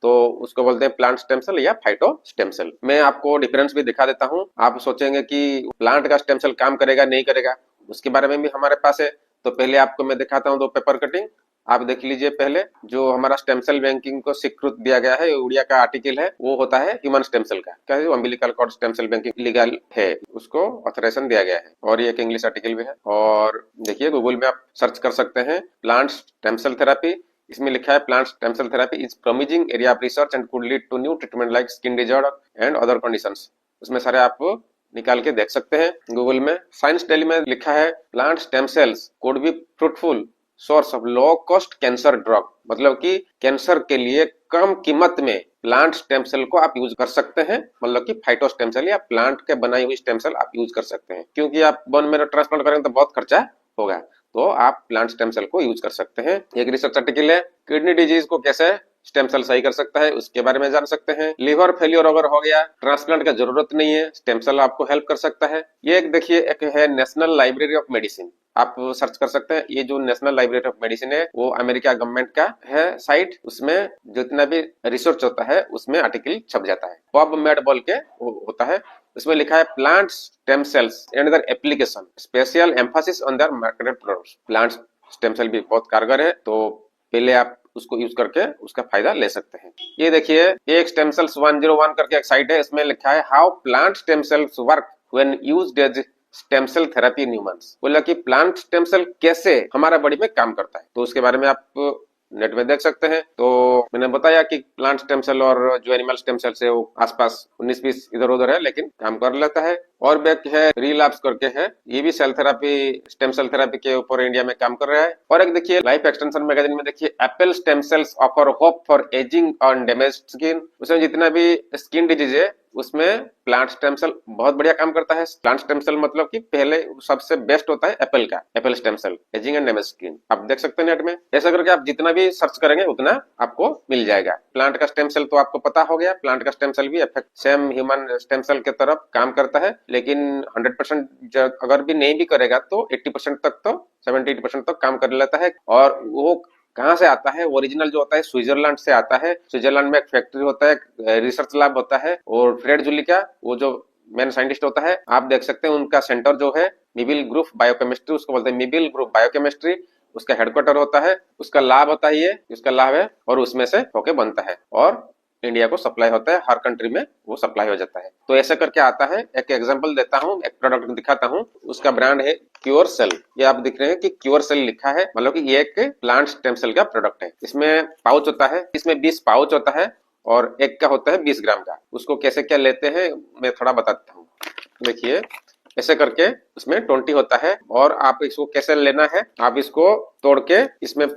तो उसको बोलते हैं प्लांट स्टेम सेल या फाइटो स्टेम सेल। मैं आपको डिफरेंस भी दिखा देता हूं। आप सोचेंगे कि प्लांट का स्टेम सेल काम करेगा नहीं करेगा, उसके बारे में भी हमारे पास है। तो पहले आपको मैं दिखाता हूं 2 पेपर कटिंग, आप देख लीजिए। पहले जो हमारा स्टेम सेल बैंकिंग को स्वीकृत दिया गया है, उड़िया का आर्टिकल है, वो होता है ह्यूमन स्टेम सेल का, क्या है, umbilical cord stem cell banking legal है, उसको ऑथराइजेशन दिया गया है। और ये एक इंग्लिश आर्टिकल भी है। और देखिए गूगल में आप सर्च कर सकते हैं प्लांट स्टेम सेल थेरेपी, इसमें लिखा है plant stem cell therapy is promising area of research and could lead to new treatment like skin disorder and other conditions. उसमें सारे आप निकाल के देख सकते हैं गूगल में। साइंस डेली में लिखा है plant stem sales could be fruitful source of low cost cancer drug, मतलब कि कैंसर के लिए कम कीमत में प्लांट स्टेम सेल को आप यूज कर सकते हैं, मतलब कि फाइटो स्टेम सेल या प्लांट के बनाई हुई स्टेम सेल आप यूज कर सकते हैं। क्योंकि आप बोन मैरो ट्रांसप्लांट करेंगे तो बहुत खर्चा होगा, तो आप प्लांट स्टेम सेल को यूज कर सकते हैं। एक रिसर्च आर्टिकल है, किडनी डिजीज को कैसे स्टेम सेल सही कर सकता है, उसके बारे में जान सकते हैं। लिवर फेलियर अगर हो गया, ट्रांसप्लांट का जरूरत नहीं है, स्टेम सेल आपको हेल्प कर सकता है। ये एक देखिए, एक है नेशनल लाइब्रेरी ऑफ मेडिसिन, आप सर्च कर सकते हैं। ये जो नेशनल लाइब्रेरी ऑफ मेडिसिन है वो अमेरिका गवर्नमेंट का है साइट, उसमें जितना भी रिसर्च होता है उसमें आर्टिकल छप जाता है। पबमेड बोल के वो होता है, उसमें लिखा है plant stem cells and their application, special emphasis on their marketed products. Plant stem cell भी बहुत कारगर है, तो पहले आप उसको यूज करके उसका फायदा ले सकते हैं। ये देखिए एक स्टेम सेल्स 101 करके एक साइट है, इसमें लिखा है how plant stem cells work when used as stem cell therapy in humans. बोला कि प्लांट स्टेम सेल कैसे हमारा बॉडी में काम करता है, तो उसके बारे में आप नेट में देख सकते हैं। तो मैंने बताया कि प्लांट स्टेम सेल और जो एनिमल स्टेम सेल है वो आसपास 19-20 इधर उधर है, लेकिन काम कर लेता है। और बैक है रिलैप्स करके है, ये भी cell therapy, stem cell therapy के ऊपर इंडिया में काम कर रहा है। और एक देखिए लाइफ एक्सटेंशन मैगजीन में देखिए Apple stem cells offer hope for ageing on damaged skin. उसमें जितना भी स्किन डिजीज है उसमें प्लांट स्टेम सेल बहुत बढ़िया काम करता है। प्लांट स्टेम सेल मतलब कि पहले सबसे बेस्ट होता है एप्पल का, apple stem cell ageing and damage skin. आप देख सकते हैं नेट में, ऐसा करके आप जितना भी सर्च करेंगे उतना आपको मिल जाएगा। प्लांट का स्टेम सेल तो आपको पता हो गया, प्लांट का स्टेम सेल भी effect same human stem cell के तरफ काम करता है, लेकिन 100% अगर भी नहीं भी करेगा तो 80% तक तो 70-80% तक काम कर लेता है। और वो कहाँ से आता है, ओरिजिनल जो होता है स्विट्जरलैंड से आता है। स्विट्जरलैंड में एक फैक्ट्री होता है, रिसर्च लैब होता है, और फ्रेड जुलिका वो जो मेन साइंटिस्ट होता है, आप देख सकते हैं उनका सेंटर जो है मिबिल ग्रुप बायोकेमिस्ट्री, उसको बोलते हैं मिबिल ग्रुप बायोकेमिस्ट्री, उसका हेडक्वार्टर होता है, उसका लैब होता है, ये उसका लैब है, और उसमें से होके बनता है और इंडिया को सप्लाई होता है, हर कंट्री में वो सप्लाई हो जाता है। तो ऐसे करके आता है। एक एग्जांपल देता हूँ, एक प्रोडक्ट दिखाता हूँ, उसका ब्रांड है क्योर सेल। ये आप दिख रहे हैं कि क्योर सेल लिखा है, मतलब कि ये एक प्लांट स्टेम सेल का प्रोडक्ट है। इसमें पाउच होता है, इसमें 20 पाउच होता है और एक का होता है 20 ग्राम का। उसको कैसे क्या लेते हैं मैं थोड़ा बताता हूँ। देखिए ऐसे करके उसमें 20 होता है, और आप इसको कैसे लेना है, आप इसको तोड़ के इसमें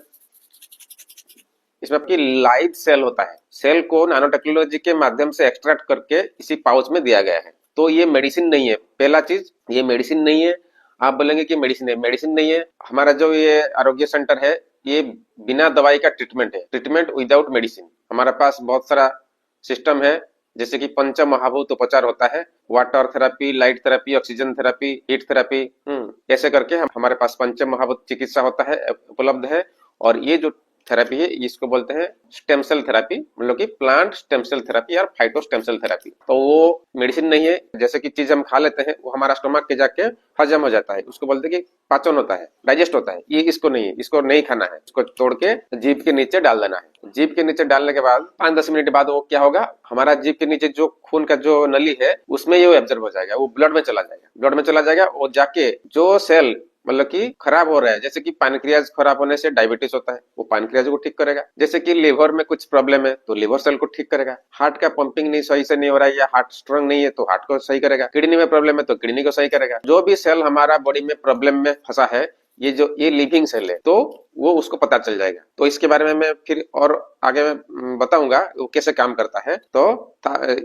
आपकी लाइव सेल होता है, सेल को नैनो टेक्नोलॉजी के माध्यम से एक्सट्रैक्ट करके इसी पाउच में दिया गया है। तो ये मेडिसिन नहीं है, पहला चीज ये मेडिसिन नहीं है। आप बोलेंगे कि मेडिसिन है, मेडिसिन नहीं है। हमारा जो ये आरोग्य सेंटर है ये बिना दवाई का ट्रीटमेंट है, ट्रीटमेंट विदाउट मेडिसिन। हमारे पास बहुत सारा सिस्टम है, जैसे कि पंच महाभूत उपचार होता है, water therapy, light therapy, oxygen therapy, heat therapy, ऐसे करके हमारे पास पंच महाभूत चिकित्सा होता है, उपलब्ध है। और ये जो थेरेपी है इसको बोलते हैं स्टेम सेल थेरेपी, मतलब कि प्लांट स्टेम सेल थेरेपी या फाइटो स्टेम सेल थेरेपी। तो वो मेडिसिन नहीं है। जैसे कि चीज हम खा लेते हैं वो हमारा स्टोमक के जाके हजम हो जाता है, उसको बोलते हैं कि पाचन होता है, डाइजेस्ट होता है। ये इसको नहीं है, इसको नहीं खाना है, इसको तोड़ के जीभ के नीचे डाल देना है। जीभ के नीचे डालने के बाद 5-10 मिनट बाद वो क्या होगा, हमारा जीभ के नीचे जो खून का जो नली है उसमें ये एब्जॉर्ब हो जाएगा, वो ब्लड में चला जाएगा, ब्लड में चला जाएगा। और जाके जो सेल मतलब कि खराब हो रहा है, जैसे कि पैनक्रियाज खराब होने से डायबिटीज होता है, वो पैनक्रियाज को ठीक करेगा। जैसे कि लिवर में कुछ प्रॉब्लम है तो लिवर सेल को ठीक करेगा। हार्ट का पंपिंग नहीं सही से नहीं हो रहा है या हार्ट स्ट्रांग नहीं है तो हार्ट को सही करेगा। किडनी में प्रॉब्लम है तो किडनी को सही करेगा। जो भी सेल हमारा बॉडी में प्रॉब्लम में फंसा है, ये लिविंग सेल है, तो वो उसको पता चल जाएगा। तो इसके बारे में मैं फिर और आगे में बताऊंगा वो कैसे काम करता है। तो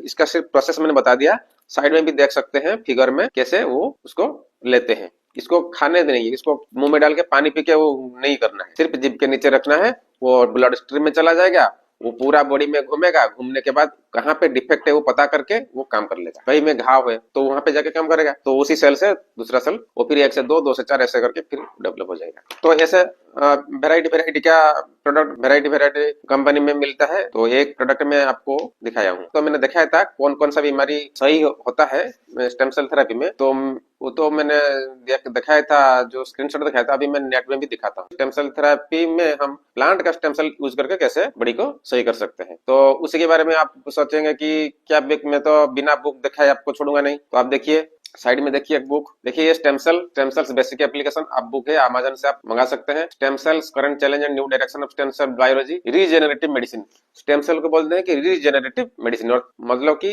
इसका सिर्फ प्रोसेस मैंने बता दिया, साइड में भी देख सकते हैं फिगर में कैसे वो उसको लेते हैं। इसको खाने नहीं, इसको मुंह में डाल के पानी पी के वो नहीं करना है, सिर्फ जीभ के नीचे रखना है, वो ब्लड स्ट्रीम में चला जाएगा, वो पूरा बॉडी में घूमेगा, घूमने के बाद कहाँ पे डिफेक्ट है वो पता करके वो काम कर लेगा। कहीं में घाव है तो वहां पे जाके काम करेगा, तो उसी सेल से दूसरा सेल वो फिर 1 से 2, 2 से 4 ऐसे करके फिर डेवलप हो जाएगा। तो ऐसे वेराइटी का प्रोडक्ट वेराइटी कंपनी में मिलता है। तो एक प्रोडक्ट मैं आपको दिखाया हूँ। तो मैंने दिखाया था कौन कौन सा बीमारी सही होता है स्टेम सेल थेरेपी में, तो वो तो मैंने दिखाया था, जो स्क्रीनशॉट दिखाया था, अभी मैं नेट में भी दिखाता हूँ। स्टेम सेल थेरेपी में हम प्लांट का स्टेम सेल यूज करके कैसे बॉडी को सही कर सकते हैं। तो उसी के बारे में आप सोचेंगे कि क्या मैं तो बिना बुक दिखाए आपको छोड़ूंगा नहीं। तो आप देखिए साइड में देखिए एक बुक, देखिए ये स्टेम सेल्स बेसिक एप्लीकेशन आप बुक है, अमेज़न से आप मंगा सकते हैं। Stem cells current challenge and new direction of stem cell biology, regenerative medicine. Stem cell को बोलते हैं कि रीजेनरेटिव मेडिसिन, और मतलब कि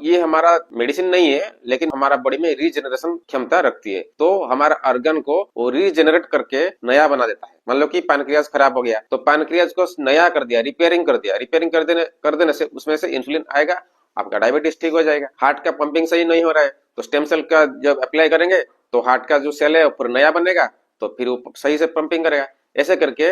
ये हमारा मेडिसिन नहीं है, लेकिन हमारा बॉडी में रीजेनरेशन क्षमता रखती है। तो हमारा ऑर्गन को वो रीजेनरेट करके नया बना देता है। मतलब कि पैनक्रियाज खराब हो गया तो पैनक्रियाज को नया कर दिया, रिपेयरिंग कर देने से उसमें से इंसुलिन आएगा, आपका डायबिटीज ठीक हो जाएगा। हार्ट का पंपिंग सही नहीं हो रहा है तो स्टेम सेल का जब अप्लाई करेंगे तो हार्ट का जो सेल है फिर नया बनेगा, तो फिर वो सही से पंपिंग करेगा। ऐसे करके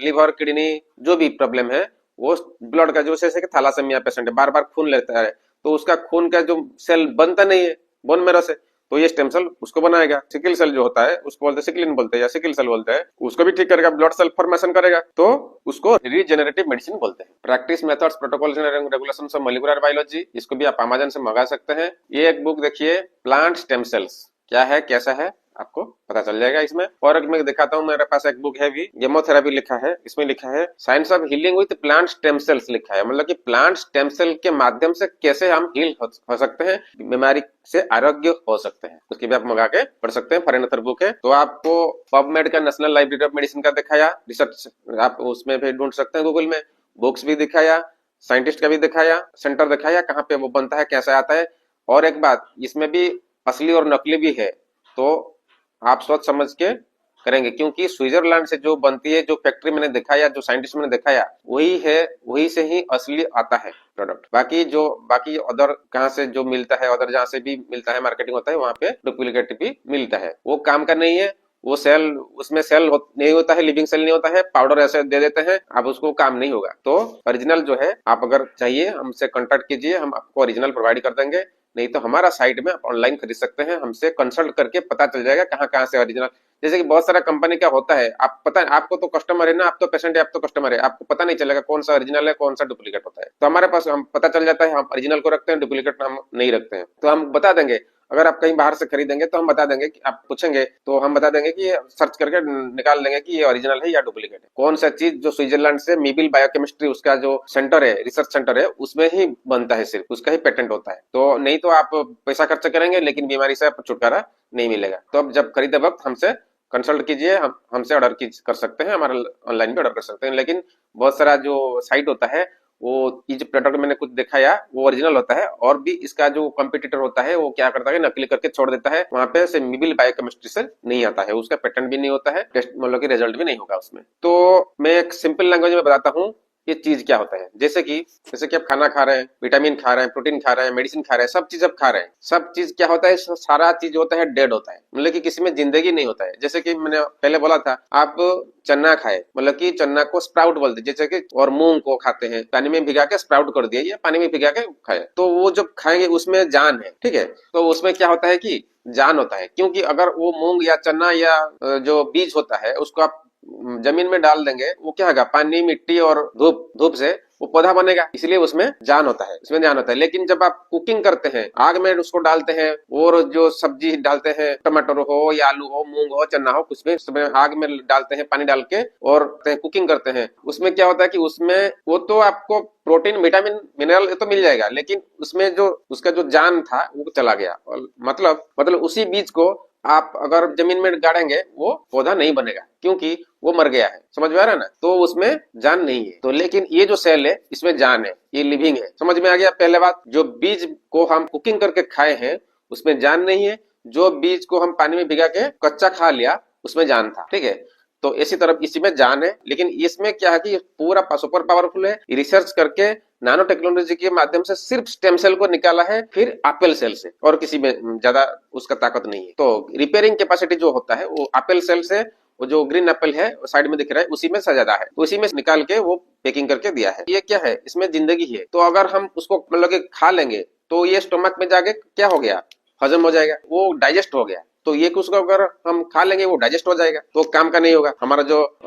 लिवर, किडनी जो भी प्रॉब्लम है, वो ब्लड का जो जैसे कि थैलासेमिया पेशेंट है, बार बार खून लेता है तो उसका खून का जो सेल बनता नहीं है बोन मैरो से, तो ये स्टेम सेल उसको बनाएगा। सिकल सेल जो होता है उसको बोलते हैं सिकलिन बोलते हैं या सिकल सेल बोलते हैं, उसको भी ठीक करेगा, ब्लड सेल फॉर्मेशन करेगा, तो उसको रीजेनरेटिव मेडिसिन बोलते हैं। Practice methods protocols and regulations of molecular biology, इसको भी आप अमेज़न से मंगा सकते हैं। ये एक बुक देखिए, प्लांट स्टेम सेल्स क्या है कैसा है आपको पता चल जाएगा इसमें। और मैं दिखाता हूँ, मेरे पास एक बुक है भी, केमोथेरेपी लिखा है, इसमें लिखा है science of healing with plant stem sales लिखा है, मतलब कि प्लांट स्टेम सेल के माध्यम से कैसे हम हील हो सकते हैं, बीमारी से आरोग्य हो सकते हैं, उसकी भी आप मंगा के पढ़ सकते हैं। फॉरेन ऑथर बुक है। तो आपको पबमेड का नेशनल लाइब्रेरी ऑफ मेडिसिन का दिखाया, रिसर्च आप उसमें भी ढूंढ सकते हैं गूगल में, बुक्स भी दिखाया, साइंटिस्ट का भी दिखाया, सेंटर दिखाया कहाँ पे वो बनता है कैसे आता है। और एक बात, इसमें भी असली और नकली भी है, तो आप सोच समझ के करेंगे, क्योंकि स्विट्जरलैंड से जो बनती है, जो फैक्ट्री मैंने दिखाया, जो साइंटिस्ट मैंने दिखाया, वही है, वही से ही असली आता है प्रोडक्ट। बाकी अदर कहाँ से जो मिलता है, अदर जहाँ से भी मिलता है, मार्केटिंग होता है, वहाँ पे डुप्लीकेट भी मिलता है, वो काम का नहीं है। वो सेल, उसमें सेल नहीं होता है, लिविंग सेल नहीं होता है, पाउडर ऐसे दे देते हैं, आप उसको काम नहीं होगा। तो ओरिजिनल जो है, आप अगर चाहिए हमसे कांटेक्ट कीजिए, हम आपको ओरिजिनल प्रोवाइड कर देंगे। नहीं तो हमारा साइट में आप ऑनलाइन खरीद सकते हैं, हमसे कंसल्ट करके पता चल जाएगा कहाँ कहाँ से ओरिजिनल। जैसे कि बहुत सारा कंपनी का होता है, आप पता है, आपको तो कस्टमर है ना, आप तो पेशेंट है, आप तो कस्टमर है, आपको पता नहीं चलेगा कौन सा ओरिजिनल है कौन सा डुप्लीकेट होता है। तो हमारे पास हम पता चल जाता है, हम ओरिजिनल को रखते हैं, डुप्लीकेट हम नहीं रखते हैं, तो हम बता देंगे। अगर आप कहीं बाहर से खरीदेंगे तो हम बता देंगे कि आप पूछेंगे तो हम बता देंगे कि सर्च करके निकाल देंगे कि ये ओरिजिनल है या डुप्लीकेट है। कौन सा चीज जो स्विट्जरलैंड से मीबिल बायोकेमिस्ट्री उसका जो सेंटर है, रिसर्च सेंटर है, उसमें ही बनता है, सिर्फ उसका ही पेटेंट होता है। तो नहीं तो आप पैसा खर्च करेंगे लेकिन बीमारी से आप छुटकारा नहीं मिलेगा। तो अब जब खरीदे वक्त हमसे कंसल्ट कीजिए, हमसे ऑर्डर कर सकते हैं, हमारा ऑनलाइन भी ऑर्डर कर सकते हैं। लेकिन बहुत सारा जो साइट होता है, वो ये जो प्रोडक्ट मैंने कुछ दिखाया वो ओरिजिनल होता है, और भी इसका जो कंपटीटर होता है वो क्या करता है, नकली करके छोड़ देता है, वहां पे से मीबिल बायोकेमिस्ट्री से नहीं आता है, उसका पेटेंट भी नहीं होता है, टेस्ट मतलब कि रिजल्ट भी नहीं होगा उसमें। तो मैं एक सिंपल लैंग्वेज में बताता हूँ ये चीज क्या होता है। जैसे कि आप खाना खा रहे हैं, विटामिन खा रहे हैं, प्रोटीन खा रहे हैं, मेडिसिन खा रहे हैं, सब चीज आप खा रहे हैं, सब चीज क्या होता है, सारा चीज होता है डेड होता है, मतलब कि किसी में जिंदगी नहीं होता है। जैसे कि मैंने पहले बोला था, आप चना खाए, मतलब कि चना को स्प्राउट बोलते हैं, जैसे कि, और मूंग को खाते हैं, पानी में भिगा के स्प्राउट कर दिया या पानी में भिगा के खाए, तो वो जब खाएंगे उसमें जान है, ठीक है। तो उसमें क्या होता है कि जान होता है, क्योंकि अगर वो मूंग या चना या जो बीज होता है उसको आप जमीन में डाल देंगे, वो क्या होगा, पानी, मिट्टी और धूप से वो पौधा बनेगा, इसलिए उसमें जान होता है, उसमें जान होता है। लेकिन जब आप कुकिंग करते हैं, आग में उसको डालते हैं, और जो सब्जी डालते हैं, टमाटर हो या आलू हो, मूंग हो, चना हो, कुछ भी उसमें आग में डालते हैं, पानी डाल के, और कुकिंग करते हैं, उसमें क्या होता है कि उसमें वो तो आपको प्रोटीन, विटामिन, मिनरल तो मिल जाएगा, लेकिन उसमें जो उसका जो जान था वो चला गया। मतलब उसी बीज को आप अगर जमीन में गाड़ेंगे वो पौधा नहीं बनेगा, क्योंकि वो मर गया है, समझ में आ रहा है ना, तो उसमें जान नहीं है। तो लेकिन ये जो सेल है इसमें जान है, ये लिविंग है, समझ में आ गया। पहले बात, जो बीज को हम कुकिंग करके खाए हैं उसमें जान नहीं है, जो बीज को हम पानी में भिगा के कच्चा खा लिया उसमें जान था, ठीक है। तो इसी तरह इसी में जान है, लेकिन इसमें क्या है कि पूरा सुपर पावरफुल है, रिसर्च करके नानो टेक्नोलॉजी के माध्यम से सिर्फ स्टेम सेल को निकाला है, फिर एप्पल सेल से, और किसी में ज्यादा उसका ताकत नहीं है। तो रिपेयरिंग कैपेसिटी जो होता है वो एप्पल सेल से, वो जो ग्रीन एप्पल है साइड में दिख रहा है उसी में सजादा है, उसी में निकाल के वो पैकिंग करके दिया है। ये क्या है, इसमें जिंदगी है। तो अगर हम उसको मतलब कि खा लेंगे तो ये स्टोमक में जाके क्या हो गया, हजम हो जाएगा, वो डाइजेस्ट हो गया। तो ये कुछ को अगर हम खा लेंगे वो डाइजेस्ट हो जाएगा, तो काम का नहीं होगा। हमारा जो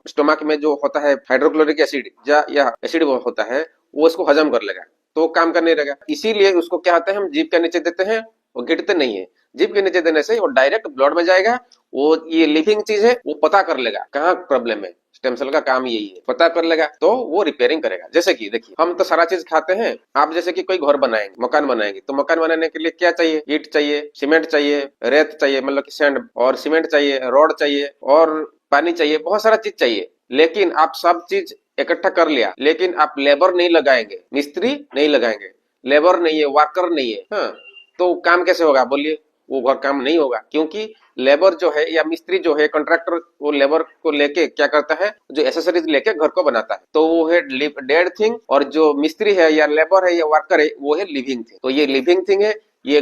स्टोमक में जो होता है हाइड्रोक्लोरिक एसिड या एसिड होता है, वो इसको हजम कर लेगा, तो काम का नहीं रहेगा। इसीलिए उसको क्या होता है, हम जीभ के नीचे देते हैं, वो गिरते नहीं है। जीभ के नीचे देने से वो डायरेक्ट ब्लड में जाएगा, वो ये लिविंग चीज है, वो पता कर लेगा कहाँ प्रॉब्लम है। स्टेम सेल का काम यही है, पता कर लेगा तो वो रिपेयरिंग करेगा। जैसे कि देखिए, हम तो सारा चीज खाते हैं, आप जैसे कि कोई घर बनाएंगे, मकान बनाएंगे, तो मकान बनाने के लिए क्या चाहिए, ईंट चाहिए, सीमेंट चाहिए, रेत चाहिए, मतलब कि सैंड, और सीमेंट चाहिए, रोड चाहिए, और पानी चाहिए, बहुत सारा चीज चाहिए। लेकिन आप सब चीज इकट्ठा कर लिया, लेकिन आप लेबर नहीं लगाएंगे, मिस्त्री नहीं लगाएंगे, लेबर नहीं है, वर्कर नहीं है, हाँ, तो काम कैसे होगा बोलिए, वो घर काम नहीं होगा। क्योंकि लेबर जो है या मिस्त्री जो है, कॉन्ट्रैक्टर, वो लेबर को लेके क्या करता है, जो एसेसरीज लेके घर को बनाता है, तो वो है डेड थिंग, और जो मिस्त्री है या लेबर है या वर्कर है वो है लिविंग थिंग। तो ये लिविंग थिंग है, ये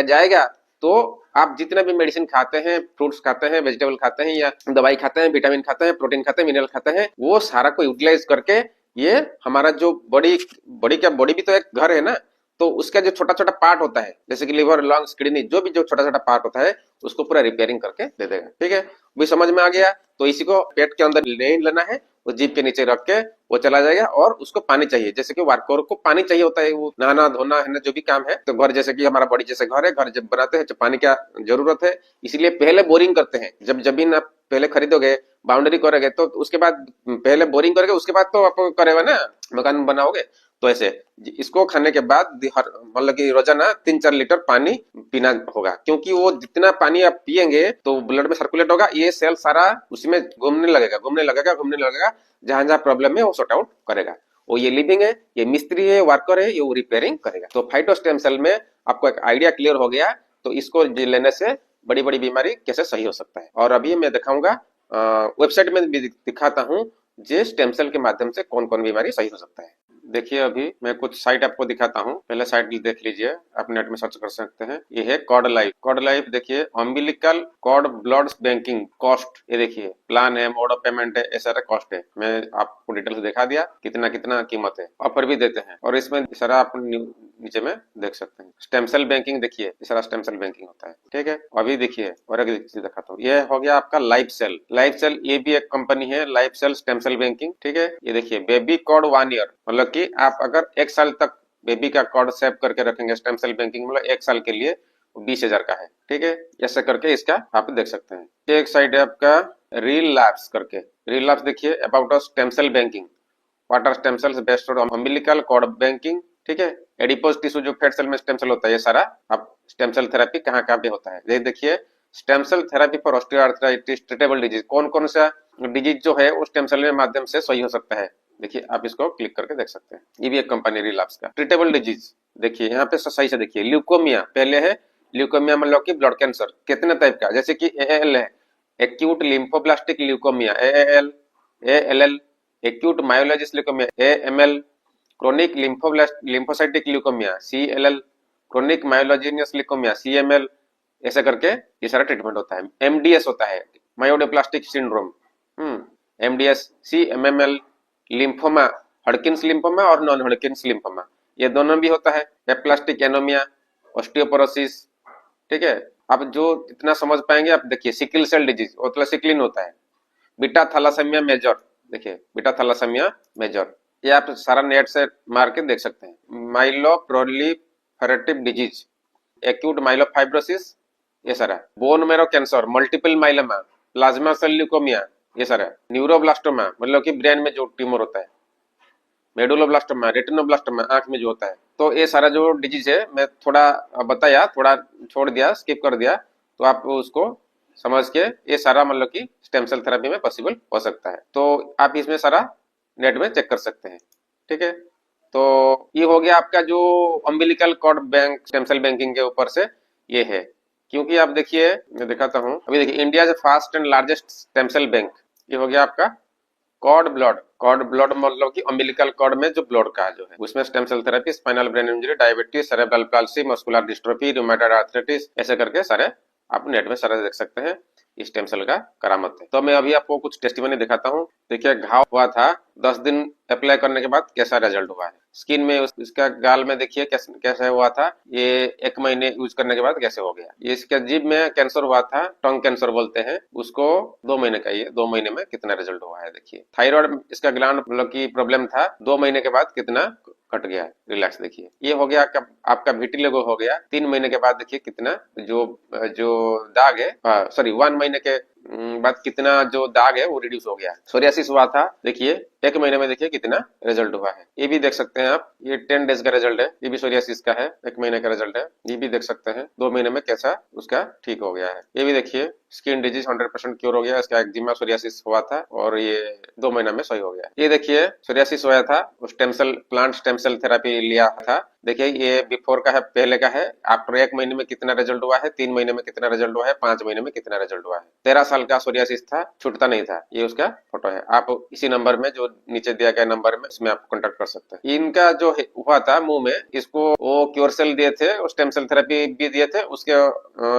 जाएगा। तो आप जितने भी मेडिसिन खाते हैं, फ्रूट्स खाते हैं, वेजिटेबल खाते हैं, या दवाई खाते हैं, विटामिन खाते हैं, प्रोटीन खाते हैं, मिनरल खाते हैं, वो सारा को यूटिलाइज करके ये हमारा जो बॉडी भी तो एक घर है ना, तो उसका जो छोटा छोटा पार्ट होता है, जैसे कि लिवर, लंग्स, किडनी, जो भी जो छोटा छोटा पार्ट होता है उसको पूरा रिपेयरिंग करके दे देगा। ठीक है, भी समझ में आ गया। तो इसी को पेट के अंदर नहीं लेना है, वो जीभ के नीचे रख के वो चला जाएगा। और उसको पानी चाहिए, जैसे कि वर्कर को पानी चाहिए होता है, वो नहाना धोना है जो भी काम है, तो घर जैसे कि हमारा बॉडी जैसे घर है, घर जब बनाते हैं तो पानी का जरूरत है, इसलिए पहले बोरिंग करते हैं। जब जमीन आप पहले खरीदोगे, बाउंड्री करोगे, तो उसके बाद पहले बोरिंग करोगे, उसके बाद तो आप करेगा ना, मकान बनाओगे। तो ऐसे इसको खाने के बाद मतलब कि रोजाना 3-4 लीटर पानी पीना होगा, क्योंकि वो जितना पानी आप पिएंगे तो ब्लड में सर्कुलेट होगा, ये सेल सारा उसमें घूमने लगेगा, जहां जहां प्रॉब्लम है वो सॉर्ट आउट करेगा। वो ये लिविंग है, ये मिस्त्री है, वर्कर है, ये वो रिपेयरिंग करेगा। तो फाइटोस्टेम सेल में आपको एक आइडिया क्लियर हो गया। तो इसको लेने से बड़ी बड़ी बीमारी कैसे सही हो सकता है। और अभी मैं दिखाऊंगा, वेबसाइट में भी दिखाता हूँ, जे स्टेम सेल के माध्यम से कौन कौन बीमारी सही हो सकता है। देखिए अभी मैं कुछ साइट आपको दिखाता हूँ, पहले साइट देख लीजिए, आप नेट में सर्च कर सकते हैं। ये है कॉर्ड लाइफ। कॉर्ड लाइफ देखिए, umbilical cord blood banking cost, ये देखिए प्लान है, मोड ऑफ पेमेंट है, ये सारा कॉस्ट है। मैं आपको डिटेल्स दिखा दिया, कितना कितना कीमत है, ऑफर भी देते हैं। और इसमें सारा आप नीचे में देख सकते हैं। स्टेम सेल बैंकिंग देखिए, ये सारा स्टेम सेल बैंकिंग होता है। ठीक है, अभी देखिए और एक चीज दिखाता हूँ। ये हो गया आपका लाइफ सेल। लाइफ सेल ये भी एक कंपनी है, life cell stem cell banking. ठीक है, ये देखिए बेबी कॉर्ड 1 ईयर, मतलब कि आप अगर 1 साल तक बेबी का कॉर्ड सेव करके रखेंगे स्टेम सेल बैंकिंग, मतलब 1 साल के लिए 20,000 का है। ठीक है, ऐसे करके इसका आप देख सकते हैं। एक साइड है आपका रील लैब्स करके। रील लैब्स देखिए, about stem cell banking, what are stem cells, based on umbilical cord banking. ठीक है, एडिपोज टिश्यू जो फैट सेल में स्टेम सेल होता है, ये सारा आप स्टेम सेल थेरेपी कहाँ कहाँ पे होता है। ये देखिए, stem cell therapy for osteoarthritis treatable disease, कौन कौन सा डिजीज जो है वो स्टेम सेल के माध्यम से सही हो सकता है। देखिए आप इसको क्लिक करके देख सकते हैं। ये भी एक कंपनी रिलैप्स का। ट्रीटेबल डिजीज देखिए, यहाँ पे सही से देखिए, ल्यूकोमिया पहले है। ल्यूकोमिया मतलब कि ब्लड कैंसर, कितने टाइप का, जैसे कि एएल है, acute lymphoblastic leukemia, AL, ALL, acute myelogenous leukemia, AML, chronic lymphocytic leukemia, CLL, chronic myelogenous leukemia, CML, ऐसा करके ये सारा ट्रीटमेंट होता है। एमडीएस होता है, मायोडिप्लास्टिक सिंड्रोम, एमडीएस, सीएमएमएल, लिम्फोमा, हडकिंस लिम्फोमा और नॉन हडकिंस लिम्फोमा, ये दोनों भी होता है। Aplastic anomia, osteoporosis. ठीक है, आप जो इतना समझ पाएंगे आप देखिए, सिकल सेल डिजीज, मतलब सिकलिन होता है। बीटा थैलासेमिया मेजर, देखिए बीटा थैलासेमिया मेजर, ये आप सारा नेट से मार के देख सकते हैं। माइलोप्रोलिफरेटिव डिजीज, एक्यूट माइलोफाइब्रोसिस, ये सारा। Bone marrow cancer, multiple myeloma, plasma cell leukaemia, ये सारा। न्यूरोब्लास्टोमा, मतलब कि ब्रेन में जो ट्यूमर होता है। मेडुलोब्लास्टोमा, रेटिनोब्लास्टोमा, आंख में जो होता है। तो ये सारा जो डिजीज है, मैं थोड़ा बताया, थोड़ा छोड़ दिया, स्किप कर दिया, तो आप उसको समझ के ये सारा मतलब कि स्टेम सेल थेरेपी में पॉसिबल हो सकता है। तो आप इसमें सारा नेट में चेक कर सकते हैं। ठीक है, तो ये हो गया आपका जो umbilical cord bank stem cell banking के ऊपर से ये है। क्योंकि आप देखिए, मैं दिखाता हूँ, अभी देखिए, India is fast and largest stem cell bank. ये हो गया आपका कॉर्ड ब्लड। कॉर्ड ब्लड मतलब कि अम्बिलिकल कॉर्ड में जो ब्लड का जो है, उसमें stem cell therapy, spinal brain injury, diabetes, cerebral palsy, muscular dystrophy, rheumatoid arthritis, ऐसे करके सारे आप नेट में सारे देख सकते हैं। स्टेम सेल का करामत है। तो मैं अभी आपको कुछ टेस्टिमनी दिखाता हूँ। देखिए, घाव हुआ था, 10 दिन अप्लाई करने के बाद कैसा रिजल्ट हुआ है। स्किन में इसका गाल में देखिए कैसे हुआ था, ये 1 महीने यूज करने के बाद कैसे हो गया। ये इसके जीभ में कैंसर हुआ था, टंग कैंसर बोलते हैं उसको, 2 महीने का, ये 2 महीने में कितना रिजल्ट हुआ है। देखिए, थायराइड इसका ग्लैंड मतलब की प्रॉब्लम था, 2 महीने के बाद कितना कट गया, रिलैक्स। देखिए, ये हो गया आपका विटिलिगो हो गया, 3 महीने के बाद देखिए कितना जो दाग है, सॉरी 1 महीने के बाद कितना जो दाग है वो रिड्यूस हो गया। सोरियासिस हुआ था, देखिए 1 महीने में देखिए कितना रिजल्ट हुआ है। ये भी देख सकते हैं आप, ये 10 डेज का रिजल्ट है, ये भी सोरियासिस का है, 1 महीने का रिजल्ट है। ये भी देख सकते हैं 2 महीने में कैसा उसका ठीक हो गया है। ये भी देखिए, स्किन डिजीज 100% क्योर हो गया, इसका एक्जिमा सोरियासिस हुआ था और ये 2 महीने में सही हो गया। ये देखिए, सोरियासिस हुआ था, stem cell plant stem cell therapy लिया था। देखिए, ये बिफोर का है, पहले का है, आफ्टर 1 महीने में कितना रिजल्ट हुआ है, 3 महीने में कितना रिजल्ट हुआ है, 5 महीने में कितना रिजल्ट हुआ है। 13 साल का सोरियासिस था, छूटता नहीं था। ये उसका फोटो है। आप इसी नंबर में, जो नीचे दिया गया नंबर में, इसमें आप कांटेक्ट कर सकते हैं। इनका जो हुआ था मुंह में, इसको वो क्योर सेल दिए थे, स्टेम सेल थेरेपी भी दिए थे, उसके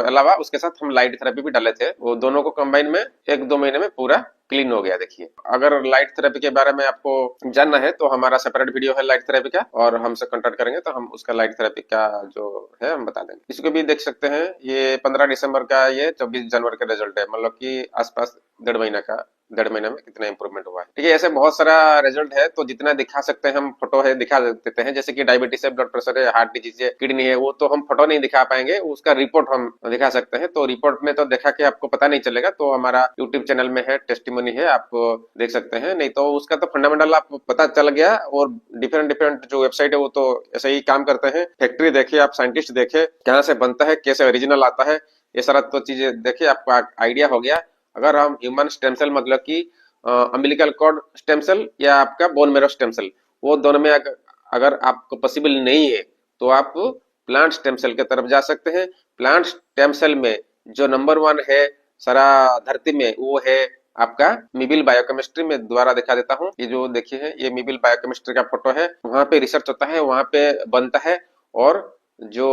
अलावा उसके साथ हम लाइट थेरेपी भी डाले थे। वो दोनों को कंबाइन में 1-2 महीने में पूरा क्लीन हो गया। देखिए, अगर लाइट थेरेपी के बारे में आपको जानना है तो हमारा सेपरेट वीडियो है लाइट थेरेपी का, और हमसे कांटेक्ट करेंगे तो हम उसका लाइट थेरेपी का जो है हम बता देंगे। इसको भी देख सकते हैं, ये 15 दिसंबर का, ये 24 जनवरी का रिजल्ट है, मतलब कि आसपास 1.5 महीने में कितना इंप्रूवमेंट हुआ है। ठीक है, ऐसे बहुत सारा रिजल्ट है, तो जितना दिखा सकते हैं हम फोटो है दिखा देते हैं। जैसे कि डायबिटीज है, ब्लड प्रेशर है, हार्ट डिजीज है, किडनी है, वो तो हम फोटो नहीं दिखा पाएंगे, उसका रिपोर्ट हम दिखा सकते हैं। तो रिपोर्ट में तो देखा के आपको पता नहीं चलेगा, तो हमारा यूट्यूब चैनल में है, टेस्टिमोनी है, आप देख सकते हैं। नहीं तो उसका तो फंडामेंटल आपको पता चल गया। और डिफरेंट जो वेबसाइट है वो तो ऐसे ही काम करते हैं। फैक्ट्री देखिए आप, साइंटिस्ट देखे कहाँ से बनता है, कैसे ओरिजिनल आता है, ये सारा तो चीजें देखिए, आपको आइडिया हो गया। अगर हम ह्यूमन स्टेम सेल मतलब कि अम्बिलिकल कॉर्ड स्टेम सेल या आपका बोन मैरो स्टेम सेल, वो दोनों में अगर आपको पॉसिबल नहीं है तो आप प्लांट स्टेम सेल की तरफ जा सकते हैं। प्लांट स्टेम सेल में जो नंबर 1 है सारा धरती में, वो है आपका मिबिल बायोकेमिस्ट्री। में द्वारा दिखा देता हूँ, ये जो देखिए है, ये मिबिल बायोकेमिस्ट्री का फोटो है। वहां पे रिसर्च होता है, वहां पे बनता है, और जो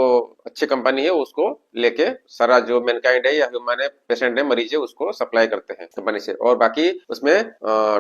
अच्छी कंपनी है उसको लेके सारा जो मैनकाइंड है या ह्यूमन है, पेशेंट है, मरीज है, उसको सप्लाई करते हैं कंपनी से। और बाकी उसमें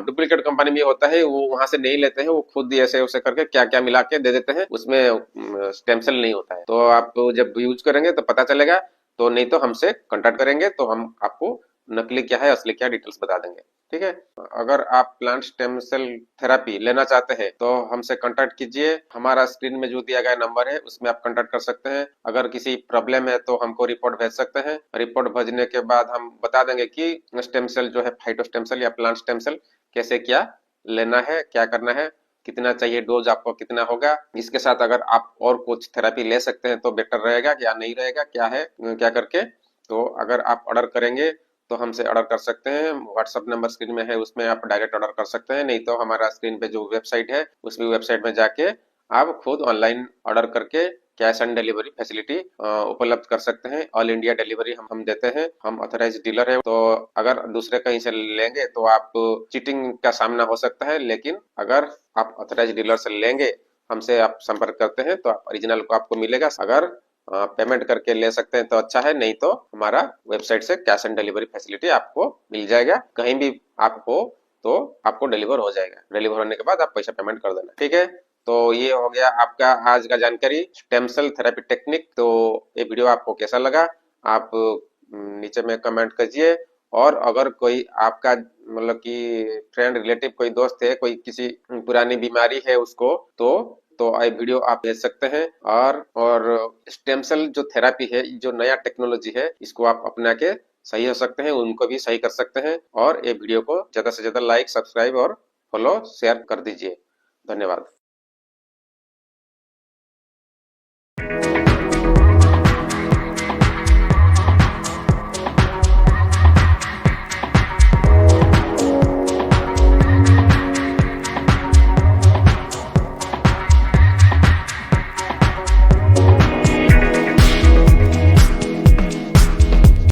डुप्लीकेट कंपनी में होता है, वो वहां से नहीं लेते हैं, वो खुद ही ऐसे उसे करके क्या क्या मिला के दे देते हैं, उसमें स्टेम सेल नहीं होता है। तो आप जब यूज करेंगे तो पता चलेगा, तो नहीं तो हमसे कांटेक्ट करेंगे तो हम आपको नकली क्या है असली क्या डिटेल्स बता देंगे। ठीक है, अगर आप प्लांट स्टेम सेल थेरेपी लेना चाहते हैं तो हमसे कांटेक्ट कीजिए। हमारा स्क्रीन में जो दिया गया नंबर है उसमें आप कांटेक्ट कर सकते हैं। अगर किसी प्रॉब्लम है तो हमको रिपोर्ट भेज सकते हैं। रिपोर्ट भेजने के बाद हम बता देंगे कि स्टेम सेल जो है, फाइटो स्टेम सेल या प्लांट स्टेम सेल, कैसे क्या लेना है, क्या करना है, कितना चाहिए, डोज आपको कितना होगा। इसके साथ अगर आप और कुछ थेरेपी ले सकते हैं तो बेटर रहेगा, या नहीं रहेगा, क्या है क्या करके। तो अगर आप ऑर्डर करेंगे तो हमसे ऑर्डर कर सकते हैं। व्हाट्सएप नंबर स्क्रीन में है, उसमें आप डायरेक्ट ऑर्डर कर सकते हैं। नहीं तो हमारा स्क्रीन पे जो वेबसाइट है, उस वेबसाइट में जाके आप खुद ऑनलाइन ऑर्डर करके कैश ऑन डिलीवरी फैसिलिटी उपलब्ध कर सकते हैं। ऑल इंडिया डिलीवरी हम देते हैं, हम ऑथराइज डीलर है। तो अगर दूसरे कहीं से लेंगे तो आप चीटिंग का सामना हो सकता है, लेकिन अगर आप ऑथराइज डीलर से लेंगे, हमसे आप संपर्क करते हैं, तो ओरिजिनल को आपको मिलेगा। अगर पेमेंट करके ले सकते हैं तो अच्छा है, नहीं तो हमारा वेबसाइट से कैश ऑन डिलीवरी फैसिलिटी आपको मिल जाएगा। कहीं भी आप हो तो आपको डिलीवर हो जाएगा। डिलीवर होने के बाद आप पैसा पेमेंट कर देना। ठीक है, तो ये हो गया आपका आज का जानकारी स्टेम सेल थेरेपी टेक्निक। तो ये वीडियो आपको कैसा लगा आप नीचे में कमेंट कीजिए। और अगर कोई आपका मतलब कि फ्रेंड रिलेटिव कोई दोस्त है, कोई किसी पुरानी बीमारी है उसको, तो ये वीडियो आप भेज सकते हैं। और स्टेम सेल जो थेरेपी है, जो नया टेक्नोलॉजी है, इसको आप अपना के सही हो सकते हैं, उनको भी सही कर सकते हैं। और ये वीडियो को ज्यादा से ज्यादा लाइक, सब्सक्राइब और फॉलो शेयर कर दीजिए। धन्यवाद।